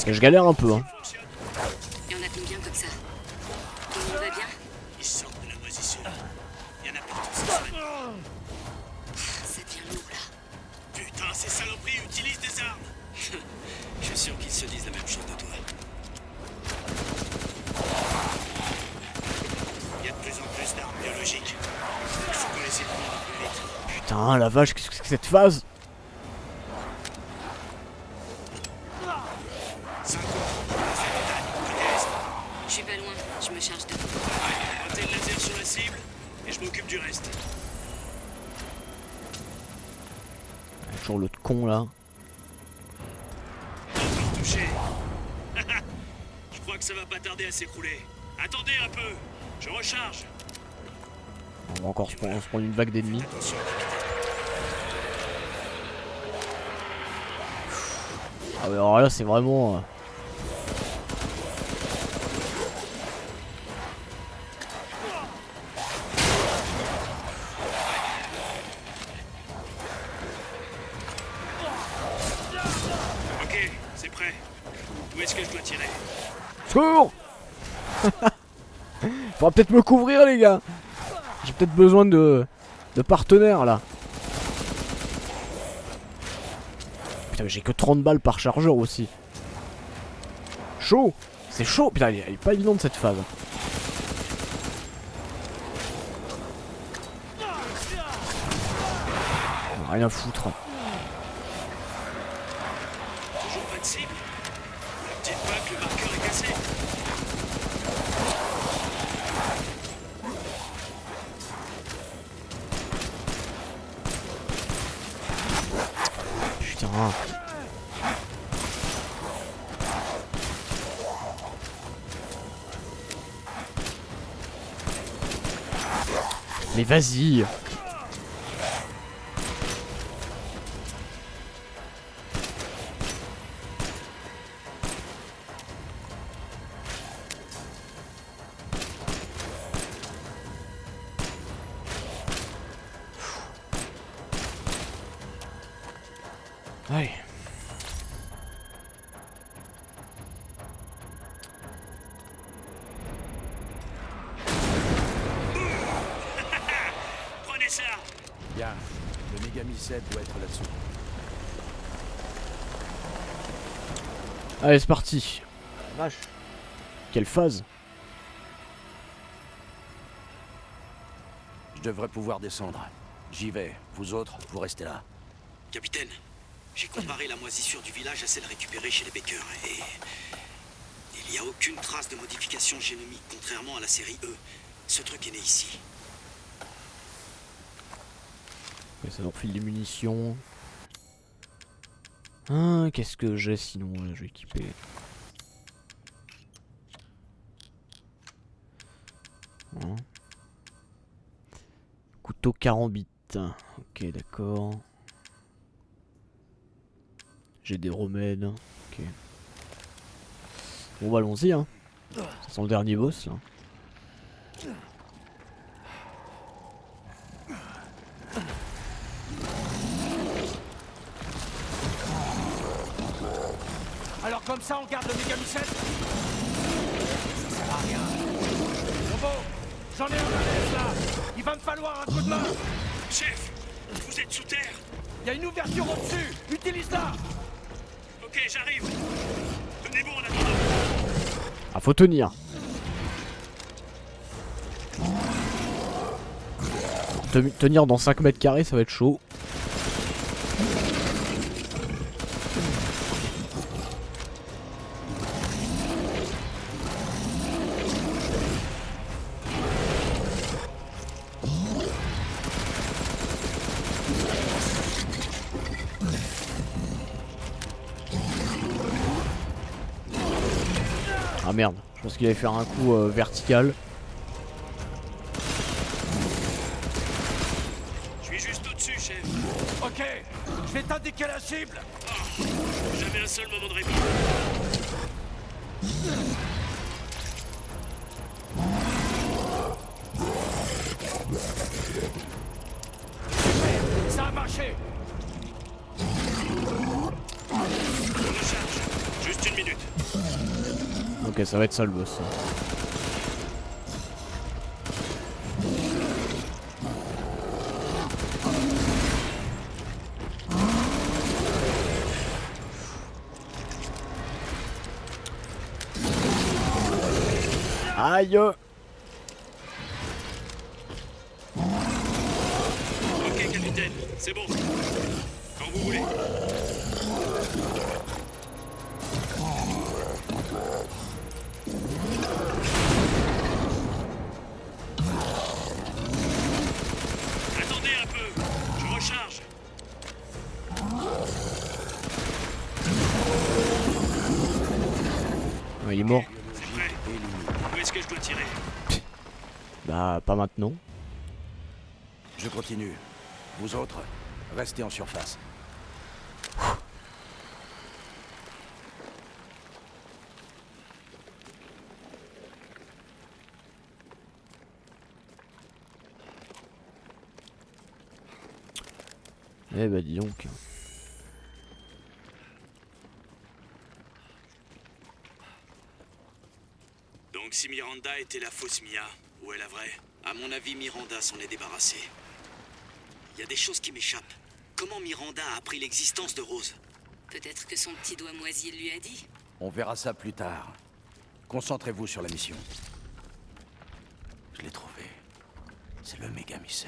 Je galère un peu, hein. Il y en a combien comme ça? Tout le monde va bien? Ils sortent de la moisissure. Il y en a partout, c'est ça. Ça devient lourd là. Putain, ces saloperies utilisent des armes. Je suis sûr qu'ils se disent la même chose de toi. Il y a de plus en plus d'armes biologiques. Il faut qu'on les élimine au plus vite. Putain, la vache, qu'est-ce que c'est que cette phase? Je suis pas loin, je me charge de... Pointez le laser sur la cible et je m'occupe du reste. Toujours l'autre con là. Encore touché. Je crois que ça va pas tarder à s'écrouler. Attendez un peu. Je recharge. On va encore se prendre une vague d'ennemis. Attention, Ah ouais, alors là c'est vraiment... Ok, c'est prêt. Où est-ce que je dois tirer? Secours. Faudra peut-être me couvrir les gars. J'ai peut-être besoin de partenaires là. Putain mais j'ai que 30 balles par chargeur aussi. Chaud. C'est chaud. Putain elle est pas évidente cette phase. Rien à foutre. Toujours pas de cible? Ne dites pas que le marqueur est cassé. Putain. Mais vas-y. Allez. Prenez ça. Bien, le mégamycète doit être là-dessous. Allez c'est parti. Vache. Quelle phase. Je devrais pouvoir descendre. J'y vais. Vous autres, vous restez là. Capitaine, j'ai comparé la moisissure du village à celle récupérée chez les Baker et... il n'y a aucune trace de modification génomique, contrairement à la série E. Ce truc est né ici. Ouais, ça nous refile des munitions. Ah, qu'est-ce que j'ai sinon? Je vais équiper. Hein. Couteau carambite. Ok, d'accord. J'ai des remèdes. Ok. Bon, bah, allons-y, hein. Ça sent le dernier boss, là. Alors comme ça, on garde le mégamycète? Ça sert à rien. Lobo, j'en ai un balèze là. Il va me falloir un coup de main. Chef, vous êtes sous terre? Il y a une ouverture au-dessus. Utilise-la. Ok, j'arrive. Tenez-vous en attendant. Ah, faut tenir. tenir dans 5 mètres carrés, ça va être chaud. Ah merde, je pense qu'il allait faire un coup vertical. Je suis juste au-dessus, chef. Ok, je vais t'indiquer la cible. Jamais un seul moment de répit. Ça a marché. Je recharge. Juste une minute. Ok, ça va être ça le boss. Aïe! Ok, capitaine. C'est bon. Quand vous voulez. Attendez un peu. Je recharge. Il est mort. C'est prêt. Où est-ce que je dois tirer? Bah, pas maintenant. Je continue. Vous autres, restez en surface. Eh bah dis donc. Donc si Miranda était la fausse Mia, ou est la vraie? À mon avis, Miranda s'en est débarrassée. Il y a des choses qui m'échappent. Comment Miranda a appris l'existence de Rose? Peut-être que son petit doigt moisi lui a dit. On verra ça plus tard. Concentrez-vous sur la mission. Je l'ai trouvé. C'est le Megami-7.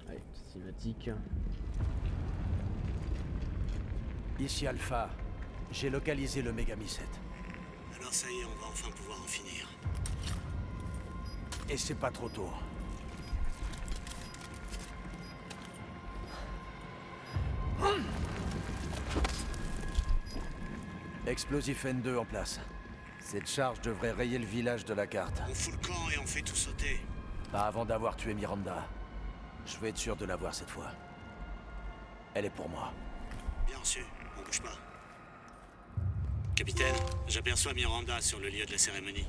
Allez, cinématique. Ici Alpha. J'ai localisé le Megami-7. Alors ça y est, on va enfin pouvoir en finir. Et c'est pas trop tôt. Explosif N2 en place. Cette charge devrait rayer le village de la carte. On fout le camp et on fait tout sauter. Pas avant d'avoir tué Miranda. Je veux être sûr de l'avoir cette fois. Elle est pour moi. Bien sûr, on bouge pas. Capitaine, j'aperçois Miranda sur le lieu de la cérémonie.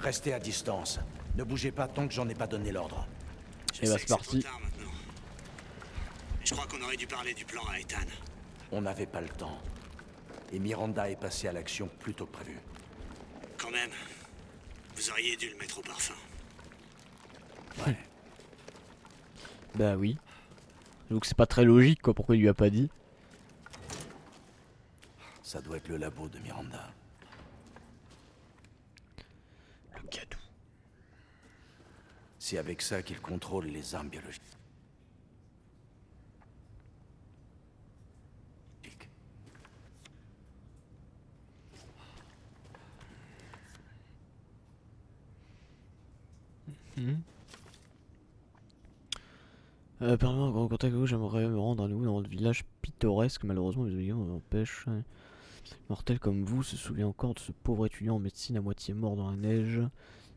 Restez à distance. Ne bougez pas tant que j'en ai pas donné l'ordre. Et bah c'est parti. Tard maintenant. Je crois qu'on aurait dû parler du plan à Ethan. On n'avait pas le temps. Et Miranda est passée à l'action plus tôt que prévu. Quand même, vous auriez dû le mettre au parfum. Ouais. Bah oui. Donc c'est pas très logique quoi, pourquoi il lui a pas dit. Ça doit être le labo de Miranda. Le cadeau. C'est avec ça qu'il contrôle les armes biologiques. Pardon, grand contact, j'aimerais me rendre à nouveau dans le village pittoresque. Malheureusement, les obligations m'empêchent. Mortel comme vous se souvient encore de ce pauvre étudiant en médecine à moitié mort dans la neige.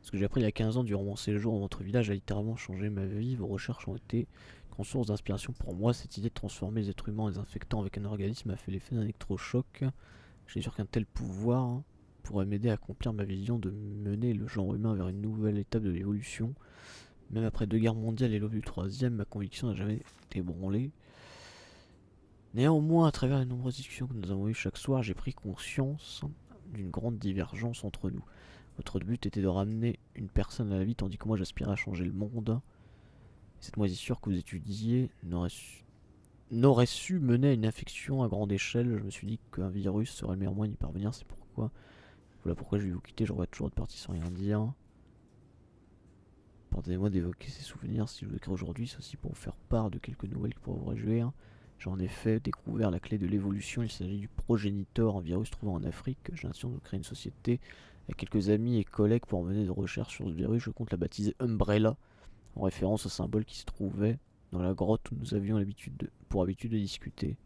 Ce que j'ai appris il y a 15 ans durant mon séjour dans votre village a littéralement changé ma vie. Vos recherches ont été une grande source d'inspiration pour moi. Cette idée de transformer les êtres humains en les infectant avec un organisme a fait l'effet d'un électrochoc. J'ai sûr qu'un tel pouvoir pourrait m'aider à accomplir ma vision de mener le genre humain vers une nouvelle étape de l'évolution. Même après 2 guerres mondiales et l'aube du 3e, ma conviction n'a jamais été ébranlée. Néanmoins, à travers les nombreuses discussions que nous avons eues chaque soir, j'ai pris conscience d'une grande divergence entre nous. Votre but était de ramener une personne à la vie, tandis que moi j'aspirais à changer le monde. Cette moisissure que vous étudiez n'aurait su mener à une infection à grande échelle. Je me suis dit qu'un virus serait le meilleur moyen d'y parvenir, c'est pourquoi... Voilà pourquoi je vais vous quitter, je regrette toujours de partir sans rien dire. Pardonnez-moi d'évoquer ces souvenirs si je vous écris aujourd'hui, c'est aussi pour vous faire part de quelques nouvelles qui pourraient vous réjouir. J'ai en effet découvert la clé de l'évolution, il s'agit du progénitor, un virus trouvé en Afrique. J'ai l'intention de créer une société avec quelques amis et collègues pour mener des recherches sur ce virus. Je compte la baptiser Umbrella, en référence au symbole qui se trouvait dans la grotte où nous avions pour habitude de discuter.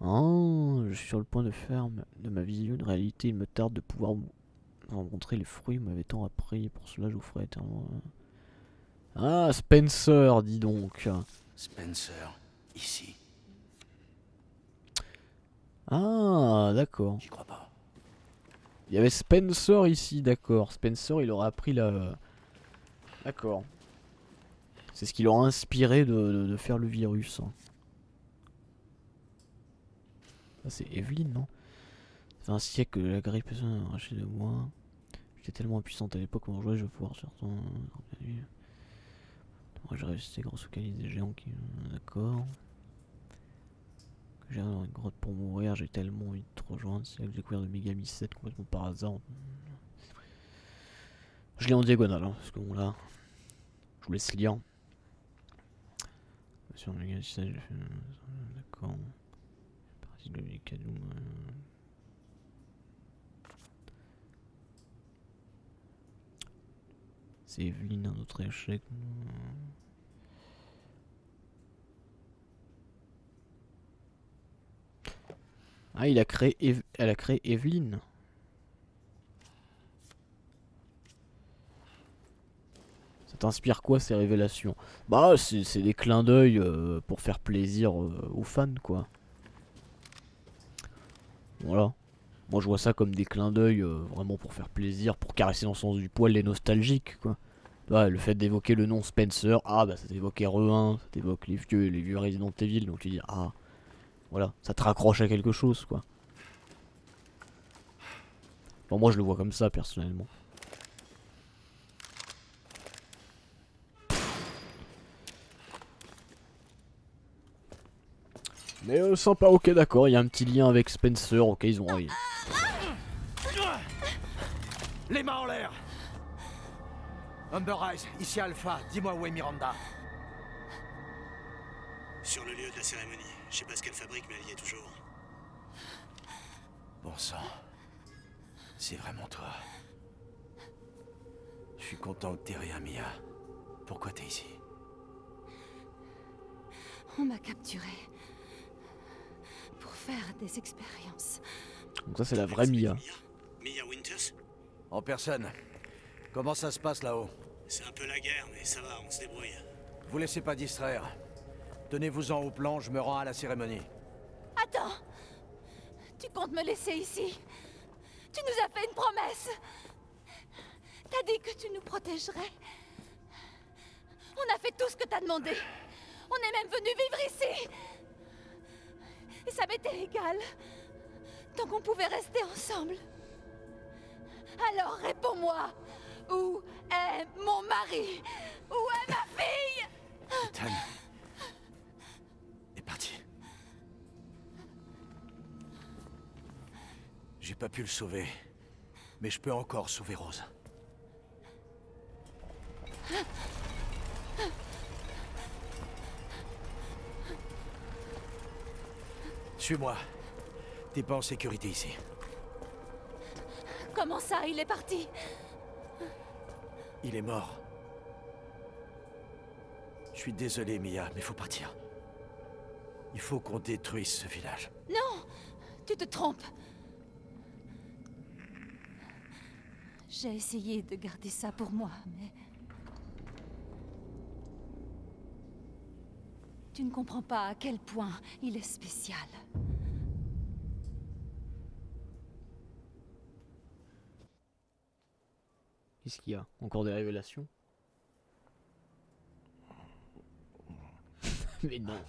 Je suis sur le point de faire de ma vision une réalité. Il me tarde de pouvoir rencontrer les fruits, vous m'avez tant appris, pour cela je vous ferai éternellement... Ah, Spencer, dis donc. Spencer, ici. Ah, d'accord. J'y crois pas. Il y avait Spencer ici, d'accord. Spencer, il aurait appris la... D'accord. C'est ce qui leur a inspiré de faire le virus. Ça, c'est Evelyn, non? Ça fait un siècle que la grippe s'est arrachée de moi. J'étais tellement impuissante à l'époque, quand je jouais, je vais pouvoir surtout... Moi, j'ai réussi grâce au calice des géants qui... D'accord. J'ai dans une grotte pour mourir, j'ai tellement envie de te rejoindre. C'est là que j'ai découvert le Megami 7 complètement par hasard. Je l'ai en diagonale, hein, parce que bon là... Je vous laisse lire. Sur le Megami 7, j'ai fait... D'accord. Partie de la cadeau... C'est Evelyn, un autre échec. Ah, elle a créé Evelyn. Ça t'inspire quoi ces révélations? Bah, c'est des clins d'œil pour faire plaisir aux fans, quoi. Voilà. Moi je vois ça comme des clins d'œil vraiment pour faire plaisir, pour caresser dans le sens du poil les nostalgiques, quoi. Ouais, le fait d'évoquer le nom Spencer, ah bah ça t'évoque RE1, ça t'évoque les vieux Resident Evil, donc tu dis ah voilà, ça te raccroche à quelque chose, quoi. Bon, moi je le vois comme ça personnellement. Mais sympa, ok d'accord, il y a un petit lien avec Spencer, ok ils ont... Les mains en l'air! Umber Eyes, ici Alpha, dis-moi où est Miranda. Sur le lieu de la cérémonie. Je sais pas ce qu'elle fabrique, mais elle y est toujours. Bon sang. C'est vraiment toi. Je suis content que t'aies rien, Mia. Pourquoi t'es ici? On m'a capturé pour faire des expériences. Donc ça c'est la vraie Mia. Mia Winters? En personne. Comment ça se passe là-haut? C'est un peu la guerre, mais ça va, on se débrouille. Vous laissez pas distraire. Tenez-vous-en au plan, je me rends à la cérémonie. Attends! Tu comptes me laisser ici? Tu nous as fait une promesse! T'as dit que tu nous protégerais. On a fait tout ce que t'as demandé. On est même venu vivre ici. Et ça m'était égal. Tant qu'on pouvait rester ensemble. Alors réponds-moi. Où est mon mari? Où est ma fille? Ethan est parti. J'ai pas pu le sauver. Mais je peux encore sauver Rose. Suis-moi. T'es pas en sécurité ici. Comment ça, il est parti? Il est mort. Je suis désolé, Mia, mais faut partir. Il faut qu'on détruise ce village. Non, tu te trompes. J'ai essayé de garder ça pour moi, mais... Tu ne comprends pas à quel point il est spécial. Qu'est-ce qu'il y a? Encore des révélations? Mais non.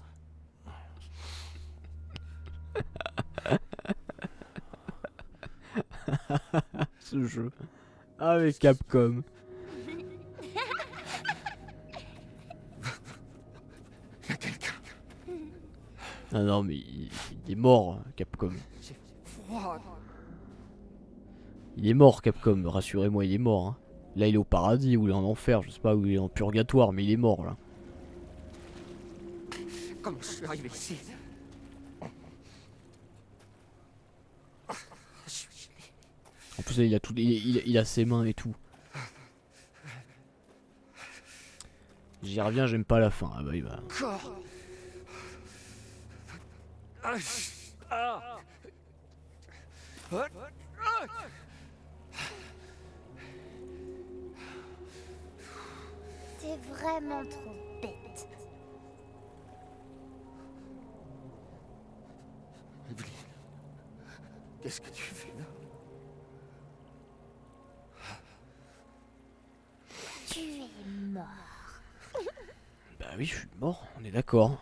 Ce jeu. Avec Capcom. Ah non mais il est mort, Capcom. Il est mort, Capcom, rassurez-moi, il est mort. Hein. Là il est au paradis ou il est en enfer, je sais pas, où il est en purgatoire, mais il est mort là. Comment je suis arrivé ici? En plus là, il a tout, il a ses mains et tout. J'y reviens, j'aime pas la fin. Ah bah il va. Corps. Ah. Ah. Ah. T'es vraiment trop bête. Evelyn, qu'est-ce que tu fais là? Tu es mort. Bah oui, je suis mort, on est d'accord.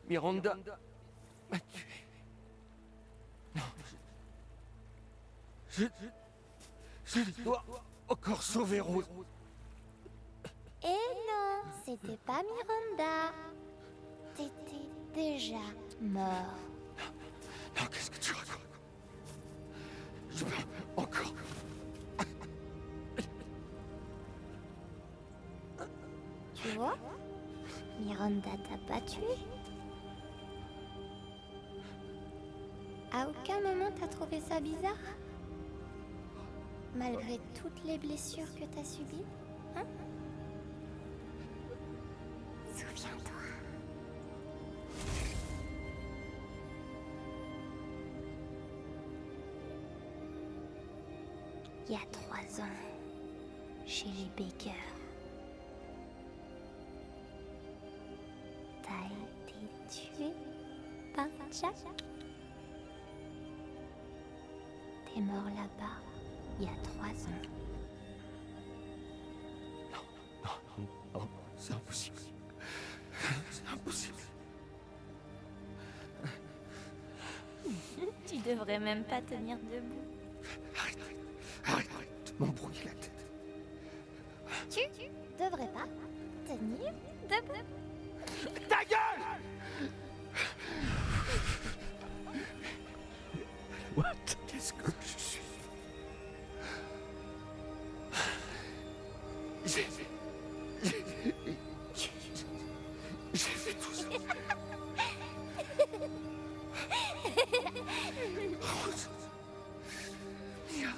Miranda m'a tué. Non, je dois encore sauver Rose. Et non, c'était pas Miranda. T'étais déjà mort. Non, qu'est-ce que tu racontes? Je veux encore. Tu vois, Miranda t'a pas tué. À aucun moment t'as trouvé ça bizarre? Malgré toutes les blessures que t'as subies, hein? Souviens-toi. Il y a 3 ans, chez les Baker, t'as été tué par Jack. T'es mort là-bas il y a 3 ans. Non, c'est impossible. C'est impossible. Tu devrais même pas tenir debout. Arrête de m'embrouiller la tête. Tu devrais pas tenir debout. Ta gueule! What? Qu'est-ce que je suis? J'ai fait tout ça. Rose. Mia.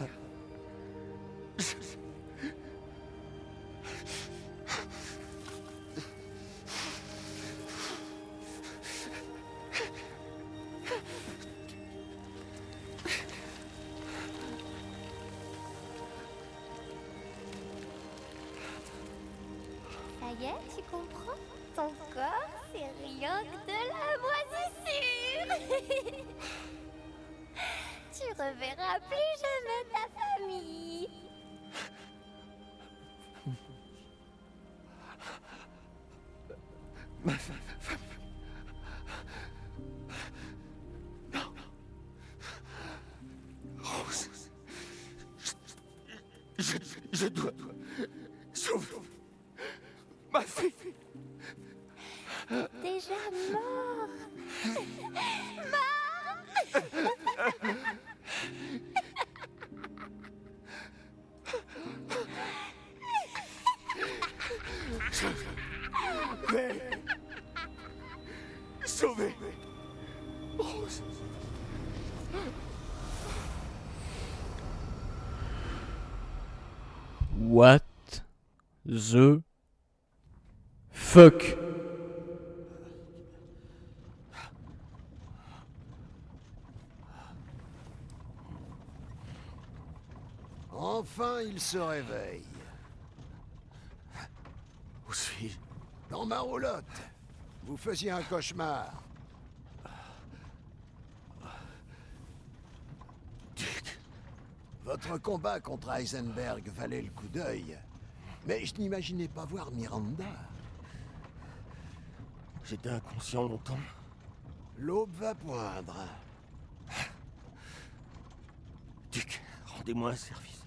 Ça y est, tu comprends? Ton corps, c'est rien que de la moisissure. Tu reverras plus jamais ta famille. Ma femme. Non. Rose. Je dois sauver ma fille. Déjà mort. Je vais sauver Rose. What the fuck? Enfin, il se réveille. Où suis-je? Dans ma roulotte. Vous faisiez un cauchemar. Duke. Votre combat contre Heisenberg valait le coup d'œil. Mais je n'imaginais pas voir Miranda. J'étais inconscient longtemps. L'aube va poindre. Duke, rendez-moi un service.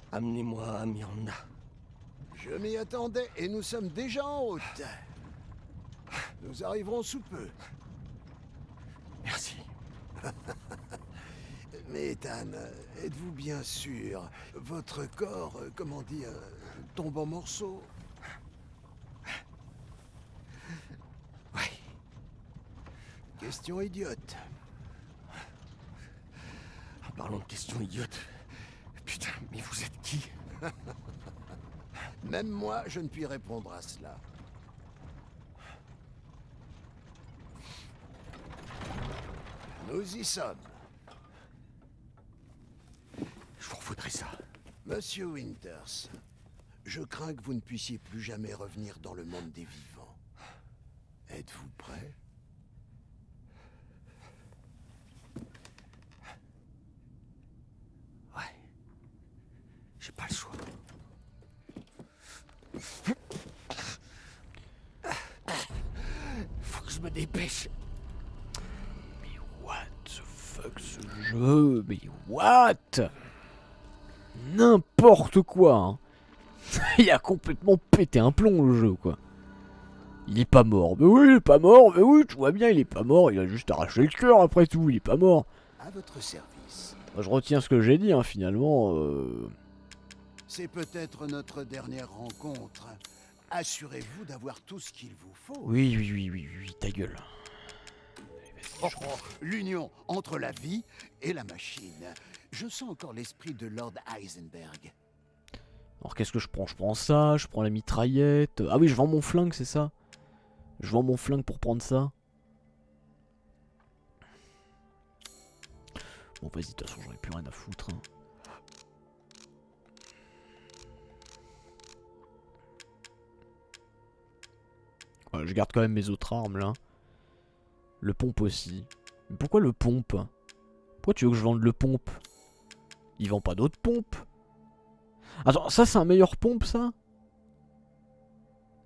Amenez-moi à Miranda. Je m'y attendais et nous sommes déjà en route. Nous arriverons sous peu. Merci. Mais Ethan, êtes-vous bien sûr? Votre corps, comment dire, tombe en morceaux? Ouais. Question idiote. En parlant de questions idiotes... Putain, mais vous êtes qui? Même moi, je ne puis répondre à cela. Nous y sommes. Je vous revaudrai ça. Monsieur Winters, je crains que vous ne puissiez plus jamais revenir dans le monde des vivants. Êtes-vous prêt? Ouais. J'ai pas le choix. Faut que je me dépêche. Mais what the fuck ce jeu? Mais what? N'importe quoi, hein. Il a complètement pété un plomb le jeu, quoi. Il est pas mort. Mais oui, il est pas mort. Mais oui, tu vois bien, il est pas mort. Il a juste arraché le cœur après tout. Il est pas mort. À votre service. Moi, je retiens ce que j'ai dit, hein, finalement. C'est peut-être notre dernière rencontre. Assurez-vous d'avoir tout ce qu'il vous faut. Oui, ta gueule. L'union entre la vie et la machine. Je sens encore l'esprit de Lord Heisenberg. Alors qu'est-ce que je prends? Je prends ça, je prends la mitraillette. Ah oui, je vends mon flingue, c'est ça? Je vends mon flingue pour prendre ça. Bon, vas-y, de toute façon, j'en ai plus rien à foutre. Hein. Ouais, je garde quand même mes autres armes, là. Le pompe aussi. Mais pourquoi le pompe? Pourquoi tu veux que je vende le pompe? Il vend pas d'autres pompes? Attends, ça c'est un meilleur pompe, ça?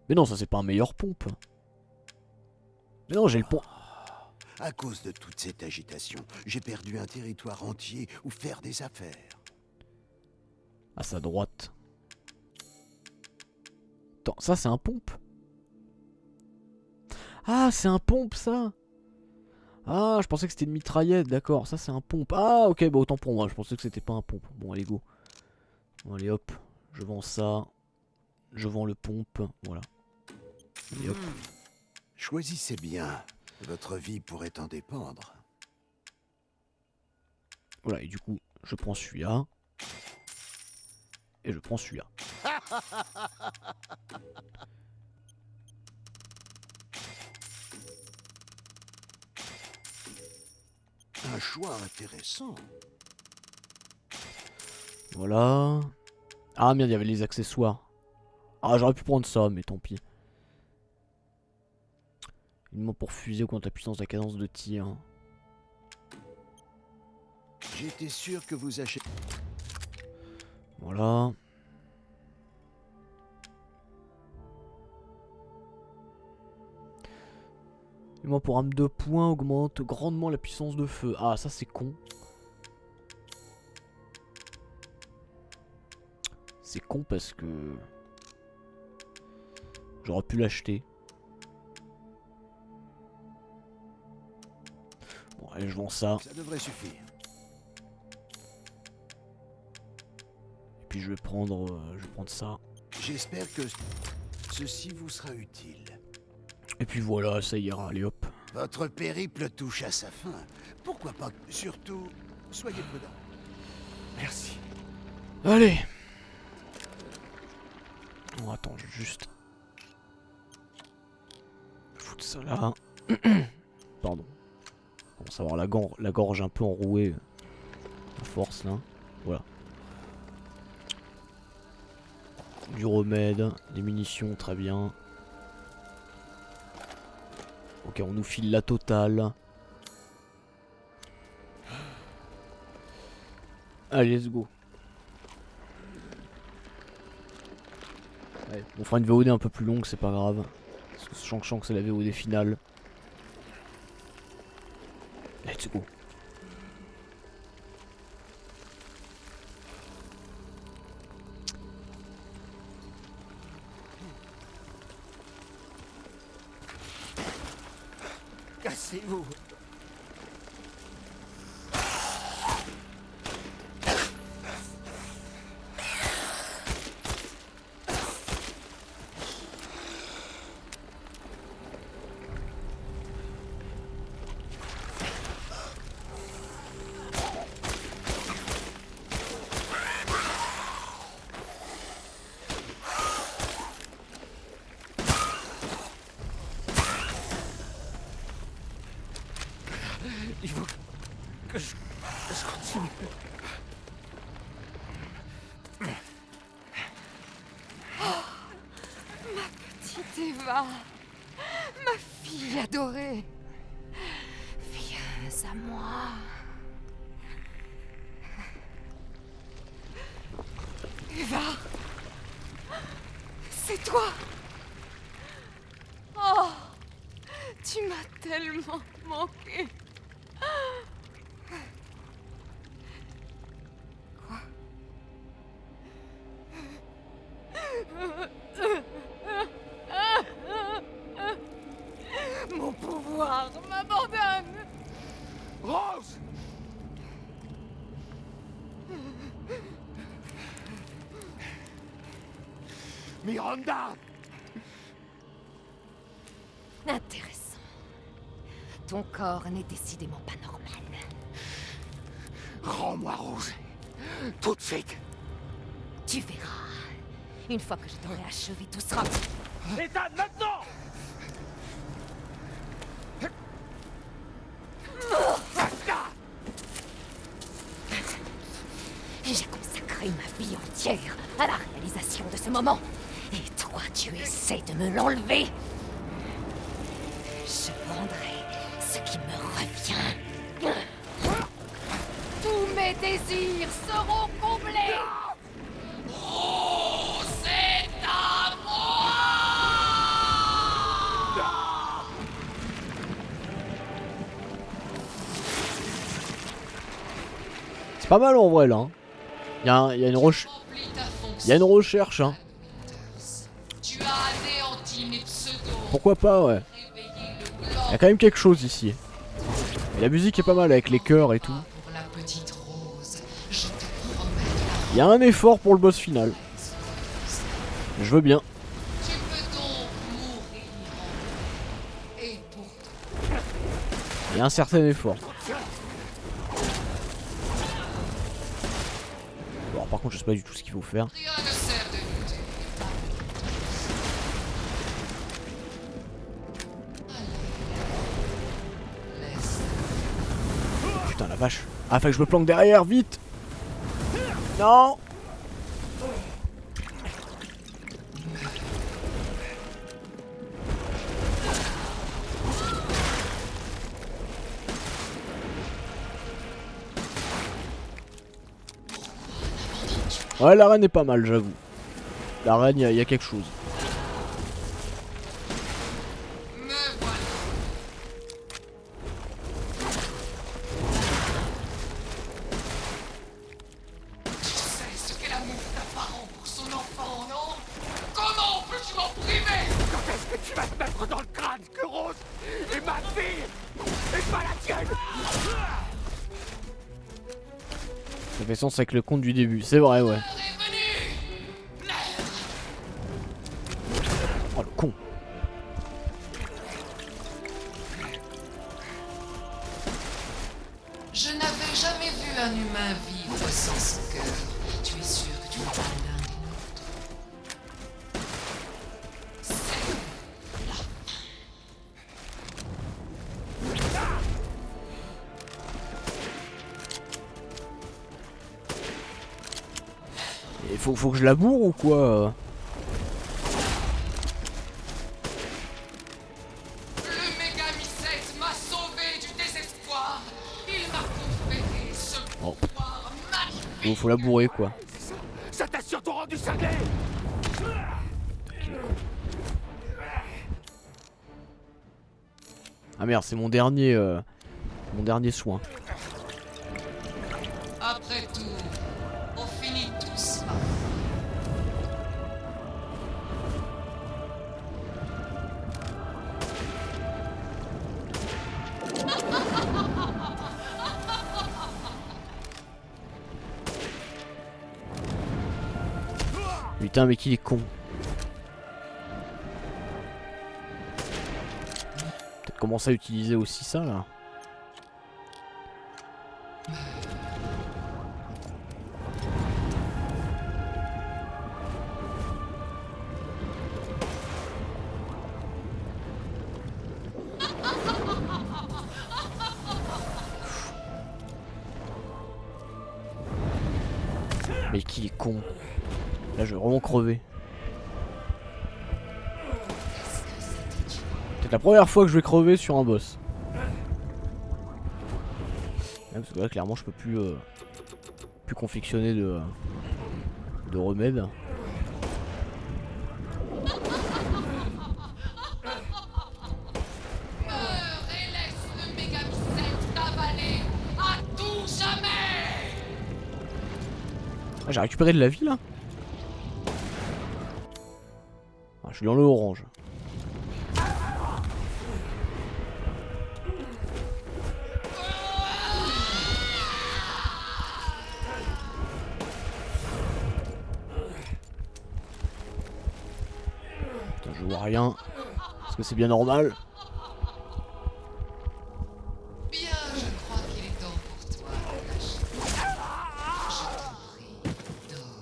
Mais non, ça c'est pas un meilleur pompe. Mais non, j'ai le pompe. À cause de toute cette agitation, j'ai perdu un territoire entier où faire des affaires. À sa droite. Attends, ça c'est un pompe? Ah, c'est un pompe, ça? Ah, je pensais que c'était une mitraillette, d'accord. Ça c'est un pompe. Ah, ok, bah autant pour moi. Je pensais que c'était pas un pompe. Bon, allez, go. Bon, allez, hop. Je vends ça. Je vends le pompe. Voilà. Allez, hop. Choisissez bien. Votre vie pourrait en dépendre. Voilà, et du coup, je prends celui-là. Et je prends celui-là. Un choix intéressant. Voilà. Ah merde, il y avait les accessoires. Ah, j'aurais pu prendre ça, mais tant pis. Uniquement pour fuser contre la puissance de la cadence de tir. J'étais sûr que vous achetez... Voilà. Et moi pour arme de poing augmente grandement la puissance de feu. Ah ça c'est con. C'est con parce que j'aurais pu l'acheter. Bon allez, je vends ça. Ça devrait suffire. Et puis je vais prendre ça. J'espère que ceci vous sera utile. Et puis voilà, ça ira, allez hop. Votre périple touche à sa fin. Pourquoi pas? Surtout, soyez prudent. Merci. Allez. Oh, attends, je vais juste foutre ça là. Pardon. On commence à avoir la gorge un peu enrouée. À force là. Voilà. Du remède, des munitions, très bien. Ok, on nous file la totale. Allez, let's go. Allez, on fera une VOD un peu plus longue, c'est pas grave. Parce que je sens que c'est la VOD finale. Let's go. Cassez-vous. Continue. Oh, ma petite Eva, ma fille adorée, viens à moi. Eva, c'est toi. Oh, tu m'as tellement manqué. Quoi? Mon pouvoir m'abandonne. Rose! Miranda! Intéressant. Ton corps n'est décidément pas normal. Rends-moi Rose. Tout de suite. Tu verras. Une fois que je t'aurai achevé, tout sera... Ethan, maintenant! J'ai consacré ma vie entière à la réalisation de ce moment. Et toi, tu essaies de me l'enlever. Je prendrai ce qui me revient. Tous mes désirs seront comblés. Oh, c'est à moi! C'est pas mal en vrai là. Il y a une recherche hein. Pourquoi pas ouais. Il y a quand même quelque chose ici. Et la musique est pas mal avec les chœurs et tout. Il y a un effort pour le boss final. Je veux bien. Il y a un certain effort. Bon, par contre je sais pas du tout ce qu'il faut faire. Putain la vache. Ah fait que je me planque derrière, vite. Non. Ouais, l'arène est pas mal, j'avoue. L'arène, il y a quelque chose. Tu sais ce qu'est l'amour d'un parent pour son enfant, non? Comment peux-tu m'en priver? Quand est-ce que tu vas te mettre dans le crâne que Rose est ma fille et pas la tienne? Ça fait sens avec le compte du début, c'est vrai, ouais. Oh le con. Je n'avais jamais vu un humain vivre sans son cœur. Tu es sûr que tu n'es pas l'un des nôtres? C'est la fin. Il faut que je la bourre ou quoi? Le Mégamycète m'a sauvé du désespoir. Il m'a conféré ce pouvoir magnifique. Faut la bourrer quoi. Ça t'a surtout rendu cinglé. Ah merde, c'est mon dernier soin. Après tout, on finit tous. Putain, mais qu'il est con. Peut-être commencer à utiliser aussi ça là. Mais qui est con. Là je vais vraiment crever. C'est la première fois que je vais crever sur un boss. Parce que là clairement je peux plus confectionner de remèdes. Ah, j'ai récupéré de la vie là. Ah, je suis dans le orange. Putain, je vois rien. Est-ce que c'est bien normal? Bien, je crois qu'il est temps pour toi de lâcher. Je t'en prie, dors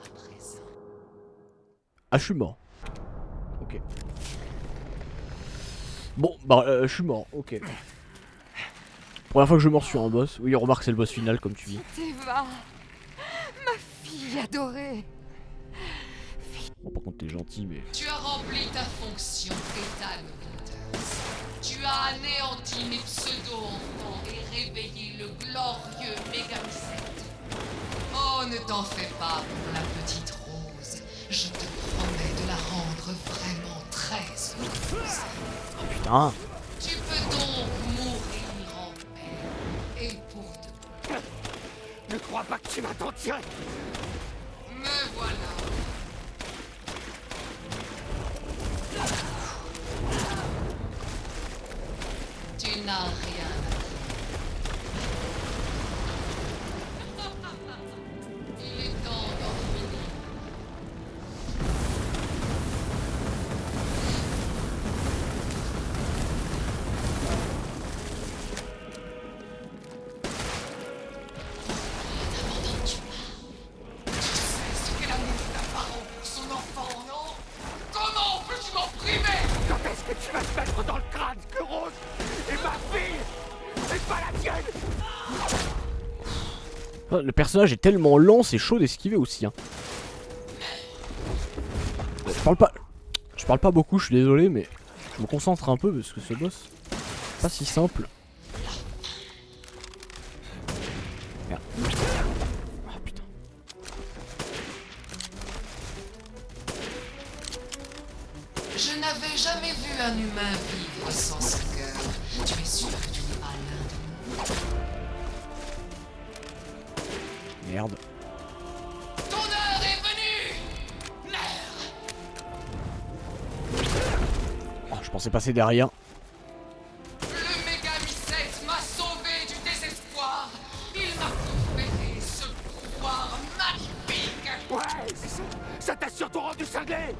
à présent. Ah, je suis mort. Ok. Bon, bah, je suis mort. Ok. Première fois que je meurs sur un boss. Oui, remarque, c'est le boss final, comme tu dis. Teva, ma fille adorée. Bon, par contre, t'es gentil, mais. Tu as rempli ta fonction, Ethan Winters. Tu as anéanti mes pseudo-enfants et réveillé le glorieux Megamind. Oh, ne t'en fais pas pour la petite Rose. Je te promets de la rendre vraiment très heureuse. Oh putain. Tu peux donc mourir en paix. Et pour de bon. Ne crois pas que tu vas t'en tirer. Me voilà. Tu n'as rien à dire. Il est temps d'en finir. Tu sais ce qu'est l'amour d'un parent pour son enfant, non? Comment peux-tu m'en priver? Quand est-ce que tu vas te mettre dans le crâne que Rose est ma fille et pas la tienne? Le personnage est tellement lent, c'est chaud d'esquiver aussi. Hein. Je parle pas beaucoup, je suis désolé, mais je me concentre un peu parce que ce boss, pas si simple. Merde. Ah putain. Je n'avais jamais vu un humain vivre sans ce cœur. Tu es sûr que tu n'es pas l'un de nous? Merde. Ton heure est venue! Merde! Oh, je pensais passer derrière. Le Megamind m'a sauvé du désespoir. Il m'a conféré ce pouvoir magnifique. Ouais, c'est ça. Ça t'a surtout rendu cinglé.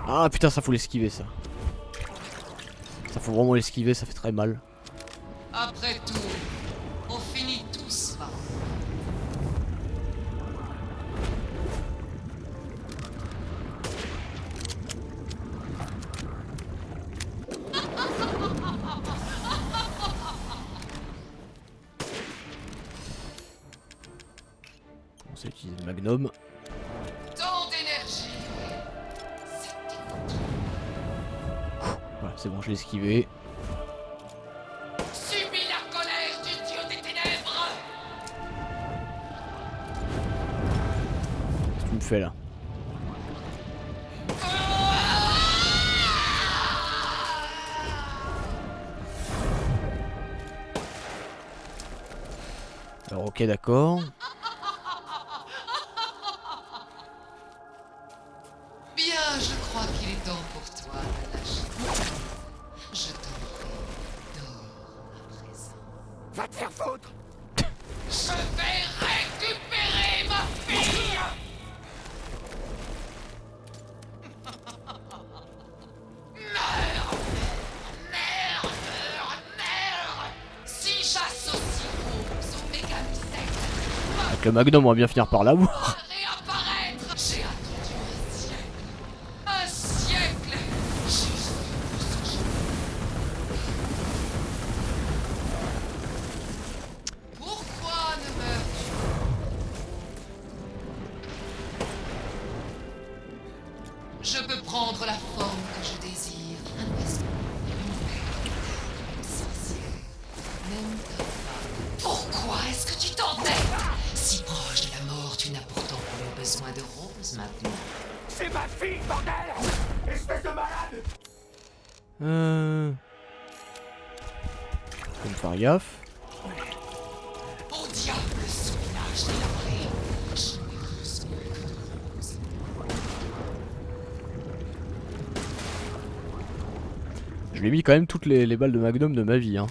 Ah putain, ça faut l'esquiver ça. Ça faut vraiment l'esquiver, ça fait très mal. Après tout, on finit tous par... On sait utiliser le magnum. Tant d'énergie. Voilà, c'est bon, je l'ai esquivé. Subis la colère du dieu des ténèbres. Qu'est-ce que tu me fais là? Alors ok, d'accord. Bien, je crois qu'il est temps pour toi de lâcher. Je t'en prie, dors à présent. Va te faire foutre. Je vais récupérer ma fille. Meurs! Meurs! Meurs! Meurs! Si j'associe Rose au Megamind, Avec le magnum, on va bien finir par l'avoir. réapparaître! J'ai attendu un siècle! Juste pour ce jour. Pourquoi ne meurs-tu Je peux prendre la forme que je désire. Un oiseau, une fée, un sorcier, même ta femme. Pourquoi est-ce que tu t'entêtes? Si proche de la mort, tu n'as pourtant plus besoin de Rose maintenant. C'est ma fille, bordel! Espèce de malade! Faut me faire gaffe. Au diable, ce village délabré. Je n'ai besoin que de Rose. Je lui ai mis quand même toutes les balles de Magnum de ma vie, hein.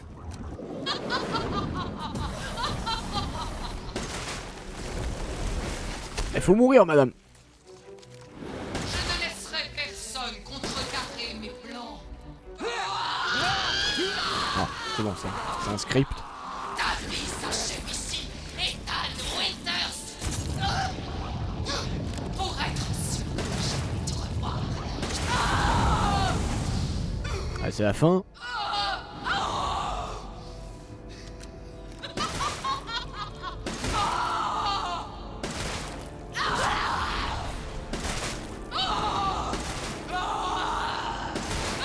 Il faut mourir, madame. Je ne laisserai personne contrecarrer mes plans. Ah, c'est bon ça. C'est un script. Ta vie s'achève ici, Ethan Winters. Pour être sûr que je vais te revoir. Ah, c'est la fin.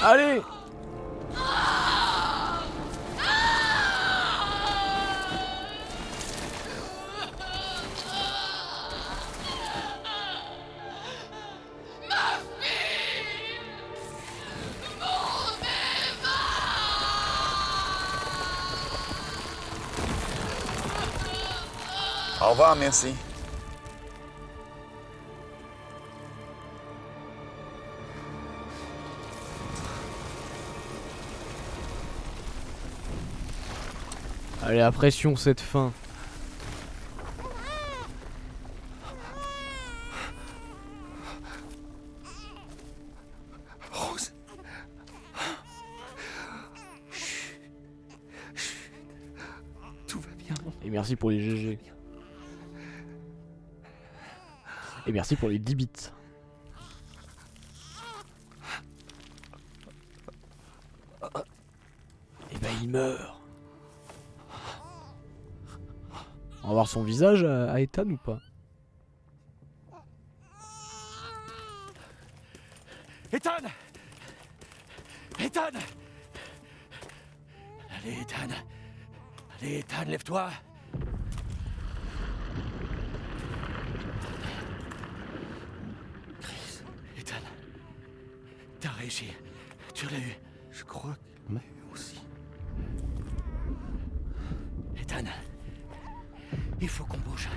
Allez! Au revoir, merci. Allez, la pression cette fin. Rose. Tout va bien. Et merci pour les GG. Et merci pour les 10 bits. Et ben il meurt. On va voir son visage à Ethan ou pas? Ethan! Ethan! Allez, Ethan. Allez, Ethan, lève-toi. Chris, Ethan. T'as réussi. Tu l'as eu. Je crois qu'elle m'a eu aussi. Ethan. Il faut qu'on bouge.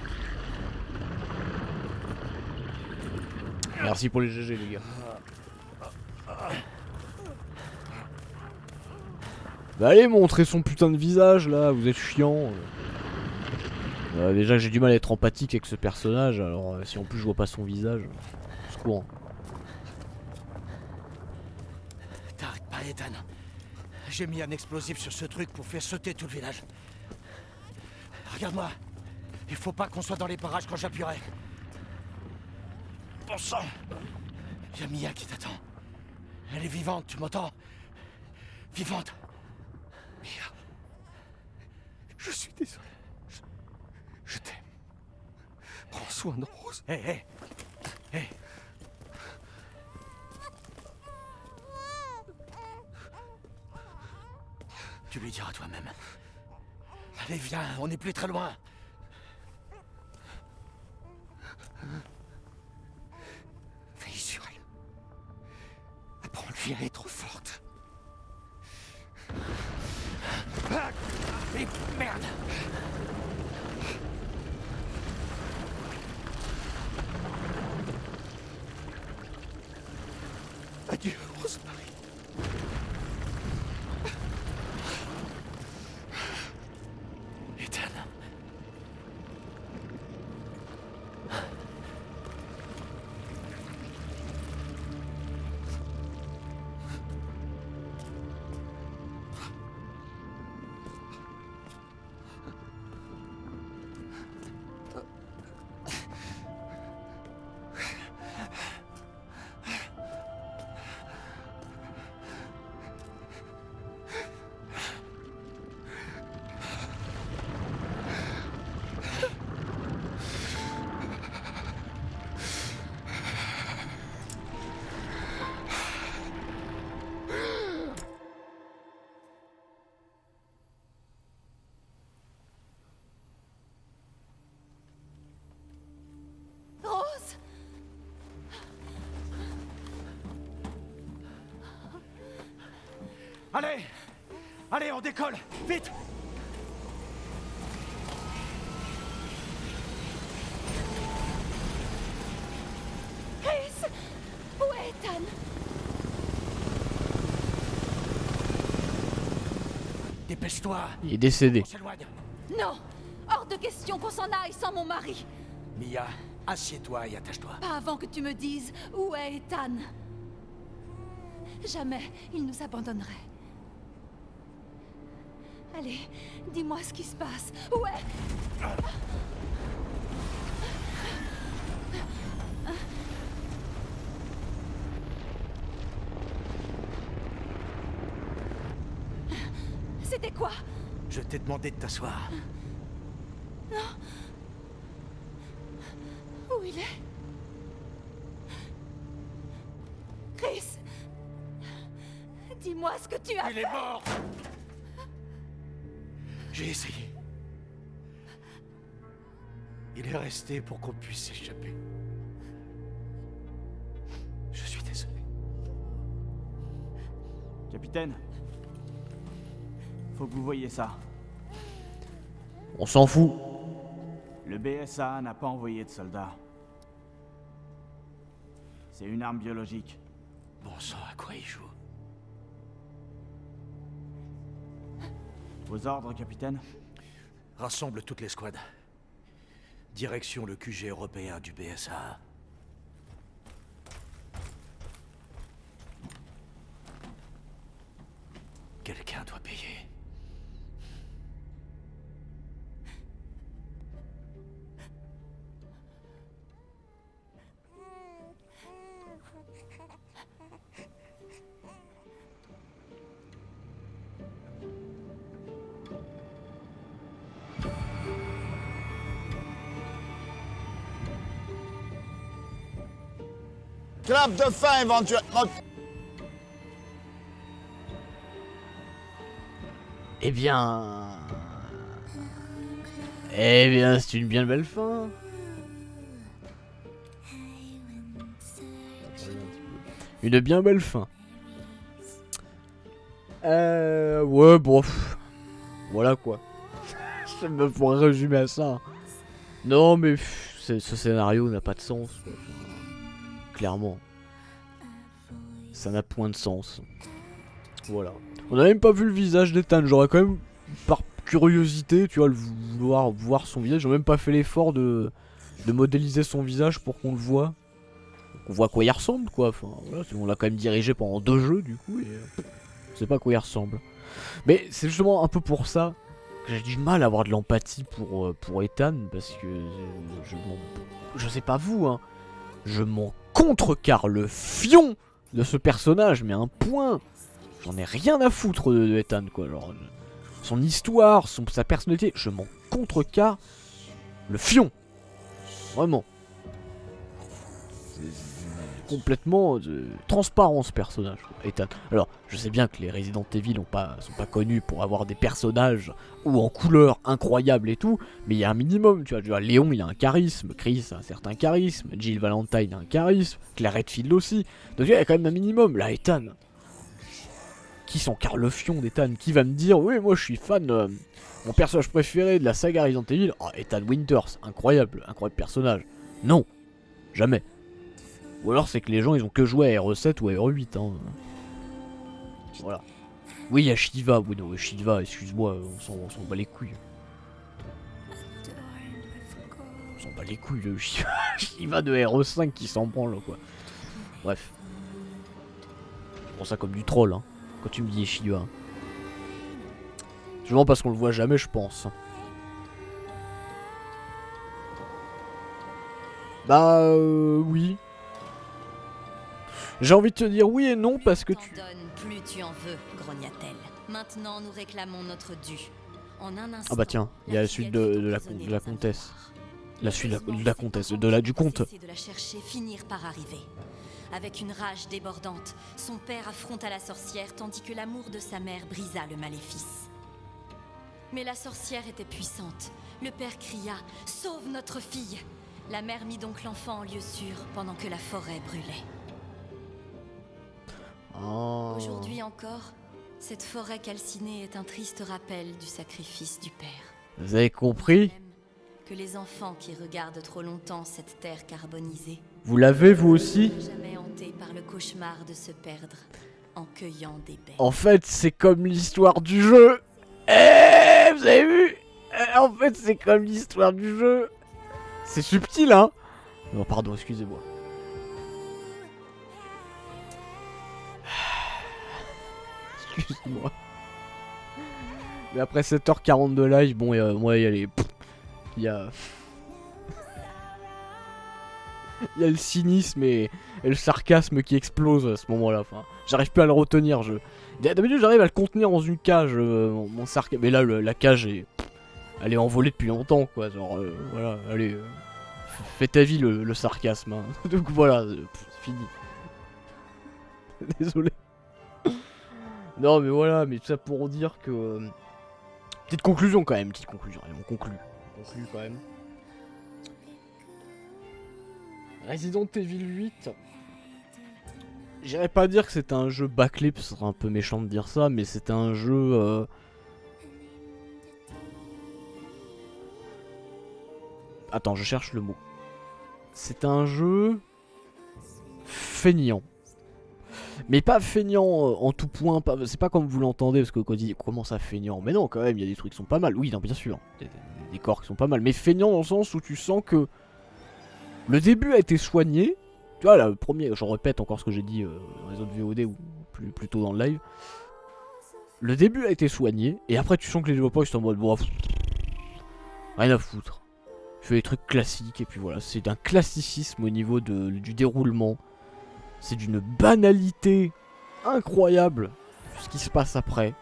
Merci pour les GG les gars. Bah allez montrer son putain de visage là, vous êtes chiant. Déjà que j'ai du mal à être empathique avec ce personnage, alors si en plus je vois pas son visage, c'est courant. T'arrêtes pas, Ethan. J'ai mis un explosif sur ce truc pour faire sauter tout le village. Regarde-moi. Il faut pas qu'on soit dans les parages quand j'appuierai. Bon sang! Y'a Mia qui t'attend. Elle est vivante, tu m'entends? Vivante. Mia. Je suis désolé. Je t'aime. Prends soin de Rose. Hé, hé. Hé. Tu lui diras toi-même. Allez, viens, on n'est plus très loin. Veille sur elle. Apprends-lui à être forte. Ah, et merde! Adieu, Rosemary. Ethan. Allez! Allez, on décolle! Vite! Chris! Où est Ethan? Dépêche-toi! Il est décédé. On s'éloigne. Non! Hors de question qu'on s'en aille sans mon mari! Mia, assieds-toi et attache-toi. Pas avant que tu me dises où est Ethan. Jamais il nous abandonnerait. Allez, dis-moi ce qui se passe. Où est... C'était quoi? Je t'ai demandé de t'asseoir. Non. Où il est? Chris! Dis-moi ce que tu as fait! Il est mort! J'ai essayé. Il est resté pour qu'on puisse s'échapper. Je suis désolé. Capitaine, faut que vous voyiez ça. On s'en fout. Le BSA n'a pas envoyé de soldats. C'est une arme biologique. Bon sang, à quoi il joue? Vos ordres, capitaine? Rassemble toutes les squads. Direction le QG européen du BSA. Quelqu'un doit payer. Clap de fin éventuellement. Eh bien... Eh bien, c'est une bien belle fin. Une bien belle fin. Ouais, bon... Voilà quoi. Je me pourrais résumer à ça. Non, mais ce scénario n'a pas de sens, quoi. Clairement. Ça n'a point de sens. Voilà. On n'a même pas vu le visage d'Ethan. J'aurais quand même, par curiosité, tu vois, le vouloir voir son visage. J'ai même pas fait l'effort de modéliser son visage pour qu'on le voit. On voit à quoi il ressemble, quoi. Enfin, voilà, on l'a quand même dirigé pendant 2 jeux, du coup, et on sait pas à quoi il ressemble. Mais c'est justement un peu pour ça que j'ai du mal à avoir de l'empathie pour Ethan, parce que je sais pas vous, hein. Je m'en contrecarre le fion de ce personnage, mais un point. J'en ai rien à foutre de Ethan, quoi. Genre, son histoire, sa personnalité, je m'en contrecarre le fion. Vraiment. C'est complètement transparent ce personnage, quoi, Ethan. Alors, je sais bien que les Resident Evil sont pas connus pour avoir des personnages ou en couleur incroyable et tout, mais il y a un minimum, tu vois, Léon il a un charisme, Chris a un certain charisme, Jill Valentine a un charisme, Claire Redfield aussi, donc il y a quand même un minimum. Là, Ethan, qui s'encarre le fion d'Ethan, qui va me dire, oui, moi je suis fan, mon personnage préféré de la saga Resident Evil, oh, Ethan Winters, incroyable personnage. Non, jamais. Ou alors c'est que les gens ils ont que joué à RE7 ou à RE8, hein. Voilà. Oui, il y a Shiva, oui, non, Shiva, excuse-moi, on s'en bat les couilles. On s'en bat les couilles, le Shiva de RE5 qui s'en branle, quoi. Bref. Je prends ça comme du troll, hein, quand tu me dis Shiva. C'est vraiment parce qu'on le voit jamais, je pense. Bah, oui. J'ai envie de te dire oui et non parce que tu... Plus tu en veux, grogna-t-elle. Maintenant, nous réclamons notre dû. En un instant, ah bah tiens, il y a la suite de la comtesse. La suite de la comtesse, du comte. De la chercher, finir par arriver. Avec une rage débordante, son père affronta la sorcière tandis que l'amour de sa mère brisa le maléfice. Mais la sorcière était puissante. Le père cria « Sauve notre fille !» La mère mit donc l'enfant en lieu sûr pendant que la forêt brûlait. Oh. Aujourd'hui encore, Cette forêt calcinée est un triste rappel du sacrifice du père. Vous avez compris? Que les enfants qui regardent trop longtemps cette terre carbonisée. Vous l'avez vous aussi? Jamais hantés par le cauchemar de se perdre en cueillant des baies. En fait, c'est comme l'histoire du jeu. Eh, vous avez vu? En fait, c'est comme l'histoire du jeu. C'est subtil, hein? Non, pardon, excusez-moi. Excuse-moi. Mais après 7h40 de live, bon, moi, il y a les... Il y a... Il y a le cynisme et le sarcasme qui explose à ce moment-là. Enfin, j'arrive plus à le retenir. D'habitude, j'arrive à le contenir dans une cage, mon sarcasme. Mais là, la cage est... Elle est envolée depuis longtemps, quoi. Genre, voilà, allez... fais ta vie, le sarcasme. Hein. Donc voilà, c'est fini. Désolé. Non, mais voilà, mais tout ça pour dire que... petite conclusion, quand même. Petite conclusion. Allez, on conclut. On conclut, quand même. Resident Evil 8, j'irais pas dire que c'était un jeu bâclé, ce serait un peu méchant de dire ça, mais c'était un jeu... Attends, je cherche le mot. C'est un jeu... feignant. Mais pas feignant en tout point, c'est pas comme vous l'entendez, parce que quand on dit comment ça feignant, mais non, quand même, il y a des trucs qui sont pas mal, oui, non, bien sûr, des corps qui sont pas mal, mais feignant dans le sens où tu sens que... Le début a été soigné. Tu vois, là, le premier, je répète encore ce que j'ai dit dans les autres VOD ou plus tôt dans le live. Le début a été soigné, et après tu sens que les développeurs ils sont en mode bon, rien à foutre. Tu fais des trucs classiques, et puis voilà, c'est d'un classicisme au niveau du déroulement. C'est d'une banalité incroyable ce qui se passe après.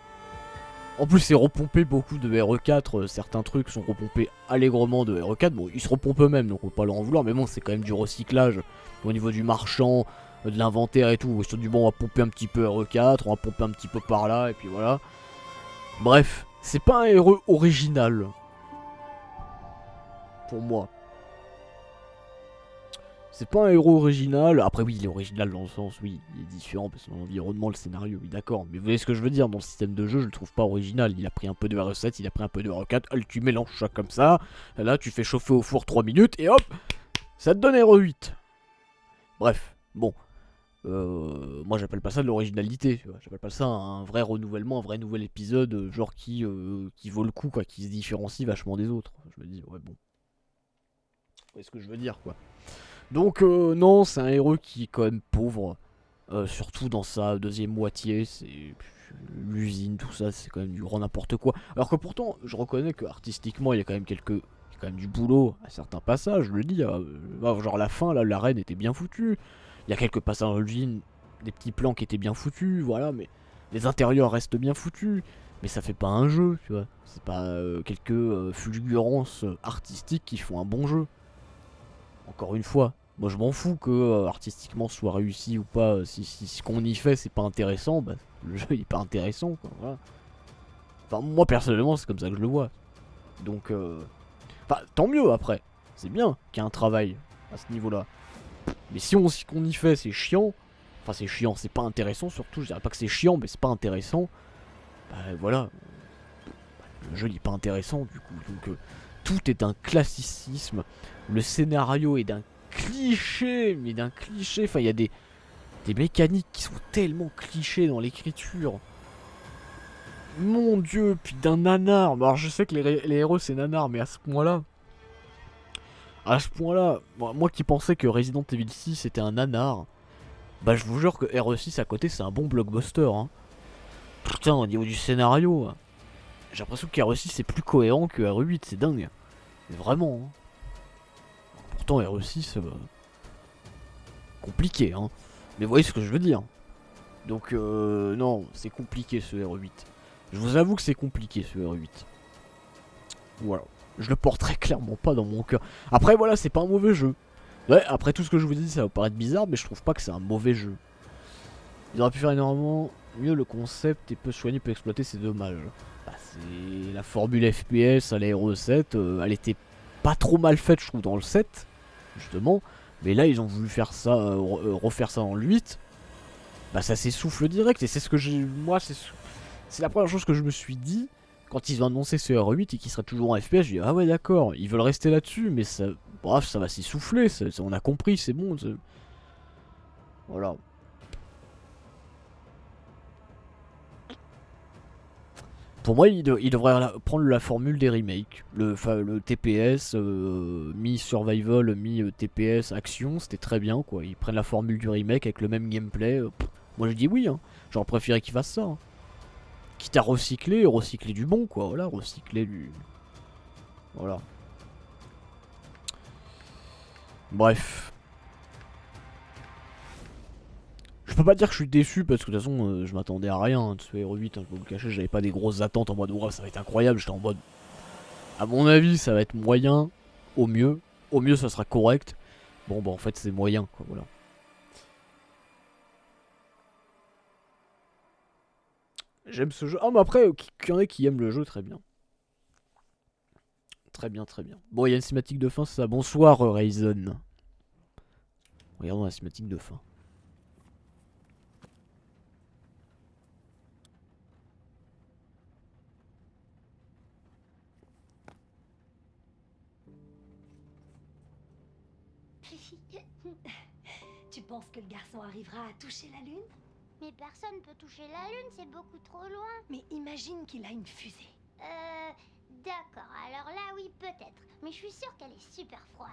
En plus, c'est repompé beaucoup de RE4, certains trucs sont repompés allègrement de RE4. Bon, ils se repompent eux-mêmes, donc on peut pas leur en vouloir, mais bon, c'est quand même du recyclage au niveau du marchand, de l'inventaire et tout. Ils se sont dit, bon, on va pomper un petit peu RE4, on va pomper un petit peu par là, et puis voilà. Bref, c'est pas un RE original. Pour moi. C'est pas un héros original. Après oui, il est original dans le sens, oui, il est différent parce que l'environnement, le scénario, oui d'accord. Mais vous voyez ce que je veux dire, dans le système de jeu, je le trouve pas original. Il a pris un peu de RE7, il a pris un peu de RE4, tu mélanges ça comme ça. Là, tu fais chauffer au four 3 minutes et hop, ça te donne RE8. Bref, bon. Moi j'appelle pas ça de l'originalité, j'appelle pas ça un vrai renouvellement, un vrai nouvel épisode, genre qui vaut le coup, quoi, qui se différencie vachement des autres. Je me dis, ouais bon. Vous voyez ce que je veux dire, quoi. Donc non, c'est un héros qui est quand même pauvre, surtout dans sa deuxième moitié, c'est l'usine, tout ça, c'est quand même du grand n'importe quoi. Alors que pourtant, je reconnais que artistiquement, il y a quand même quand même du boulot à certains passages, je le dis, genre la fin, là, l'arène était bien foutue, il y a quelques passages dans l'usine, des petits plans qui étaient bien foutus, voilà, mais les intérieurs restent bien foutus, mais ça fait pas un jeu, tu vois, c'est pas quelques fulgurances artistiques qui font un bon jeu. Encore une fois, moi je m'en fous que artistiquement ce soit réussi ou pas, si ce qu'on y fait c'est pas intéressant, bah le jeu il est pas intéressant, quoi, voilà. Enfin moi personnellement c'est comme ça que je le vois. Donc enfin tant mieux après, c'est bien qu'il y ait un travail à ce niveau là. Mais si ce qu'on y fait c'est chiant, enfin c'est chiant, c'est pas intéressant surtout, je dirais pas que c'est chiant mais c'est pas intéressant, bah voilà. Le jeu il est pas intéressant du coup, donc tout est un classicisme, le scénario est d'un cliché, mais d'un cliché, enfin il y a des mécaniques qui sont tellement clichés dans l'écriture. Mon dieu, puis d'un nanar, alors je sais que les héros c'est nanar, mais à ce point-là, moi qui pensais que Resident Evil 6 c'était un nanar, bah je vous jure que RE6 à côté c'est un bon blockbuster, hein. Putain, au niveau du scénario, j'ai l'impression que RE6 c'est plus cohérent que RE8, c'est dingue. Vraiment. Hein. Pourtant RE6, compliqué, hein. Mais vous voyez ce que je veux dire. Donc non, c'est compliqué ce RE8. Je vous avoue que c'est compliqué ce RE8. Voilà. Je le porte très clairement pas dans mon cœur. Après voilà, c'est pas un mauvais jeu. Ouais, après tout ce que je vous dis, ça va paraître bizarre, mais je trouve pas que c'est un mauvais jeu. Il aurait pu faire énormément mieux le concept et peu soigné, peu exploité, c'est dommage. Bah, c'est la formule FPS à la RE7, elle était pas trop mal faite je trouve dans le 7, justement. Mais là ils ont voulu faire ça, refaire ça dans le 8. Bah ça s'essouffle direct et c'est ce que j'ai... Moi c'est C'est la première chose que je me suis dit quand ils ont annoncé ce R8 et qu'il serait toujours en FPS. Je dis ah ouais d'accord, ils veulent rester là-dessus, mais ça, bref, ça va s'essouffler. On a compris, c'est bon. Voilà. Pour moi, il devrait prendre la formule des remakes. Le TPS, mi-survival, mi-TPS, action, c'était très bien quoi. Ils prennent la formule du remake avec le même gameplay. Moi je dis oui, hein. J'aurais préféré qu'ils fassent ça. Hein. Quitte à recycler du bon quoi. Voilà, recycler du. Voilà. Bref. Je peux pas dire que je suis déçu parce que de toute façon je m'attendais à rien de ce Hero 8, hein, je peux vous le cacher, j'avais pas des grosses attentes en mode wow, ça va être incroyable, j'étais en mode à mon avis ça va être moyen, au mieux ça sera correct, bon bah en fait c'est moyen quoi, voilà. J'aime ce jeu, ah mais après qu'il y en ait qui aiment le jeu, très bien. Très bien, très bien. Bon il y a une cinématique de fin, c'est ça, bonsoir Ryzen. Regardons la cinématique de fin. Tu penses que le garçon arrivera à toucher la Lune? Mais personne peut toucher la Lune, c'est beaucoup trop loin. Mais imagine qu'il a une fusée. D'accord, alors là oui peut-être. Mais je suis sûre qu'elle est super froide.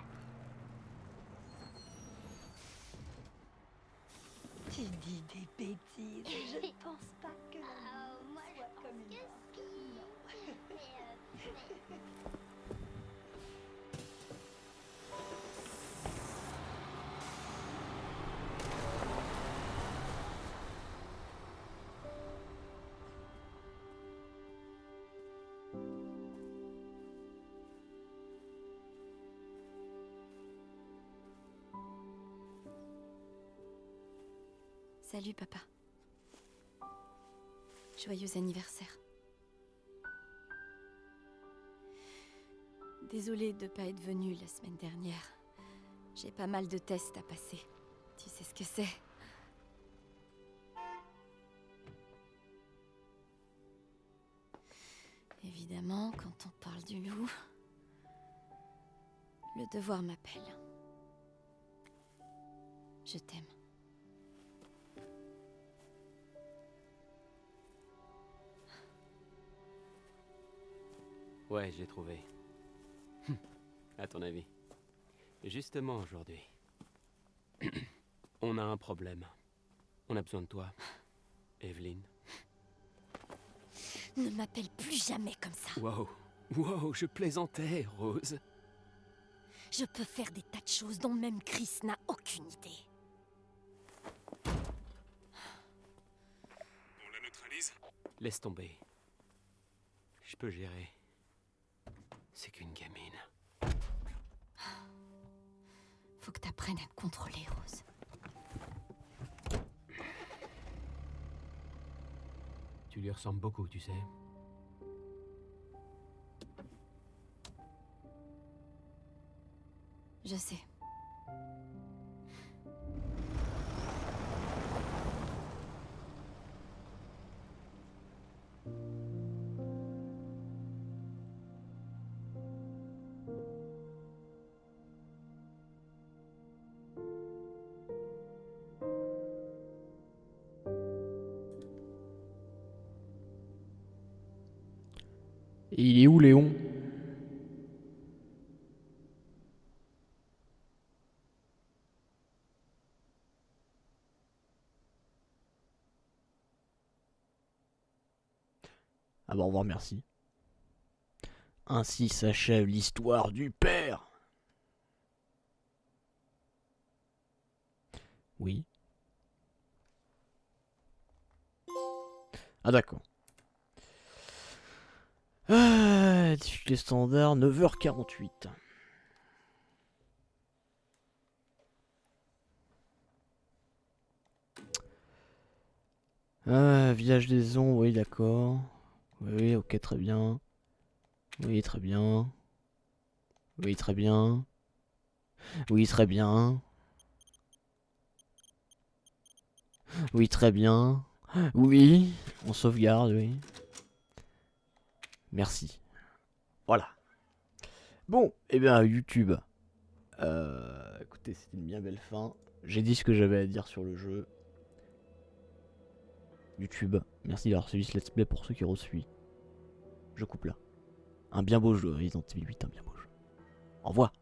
Tu dis des bêtises, je ne pense pas que moi je soit pense comme que une si. Salut papa. Joyeux anniversaire. Désolée de pas être venue la semaine dernière. J'ai pas mal de tests à passer. Tu sais ce que c'est. Évidemment, quand on parle du loup, le devoir m'appelle. Je t'aime. Ouais, je l'ai trouvé. À ton avis. Justement aujourd'hui. On a un problème. On a besoin de toi, Evelyn. Ne m'appelle plus jamais comme ça. Wow. Wow, je plaisantais, Rose. Je peux faire des tas de choses dont même Chris n'a aucune idée. On la neutralise? Laisse tomber. Je peux gérer. C'est qu'une gamine. Faut que t'apprennes à te contrôler, Rose. Tu lui ressembles beaucoup, tu sais. Je sais. Et il est où Léon? Ah bah au revoir, merci. Ainsi s'achève l'histoire du père. Oui. Ah d'accord. Difficulté standard, 9h48. Village des ombres, oui d'accord. Oui, ok, très bien. Oui, très bien. Oui, très bien. Oui, très bien. Oui, très bien. Oui, on sauvegarde, oui. Merci. Voilà. Bon, et bien YouTube. Écoutez, c'était une bien belle fin. J'ai dit ce que j'avais à dire sur le jeu. YouTube, merci d'avoir suivi ce let's play pour ceux qui resuivent. Je coupe là. Un bien beau jeu, Resident Evil 8, un bien beau jeu. Au revoir.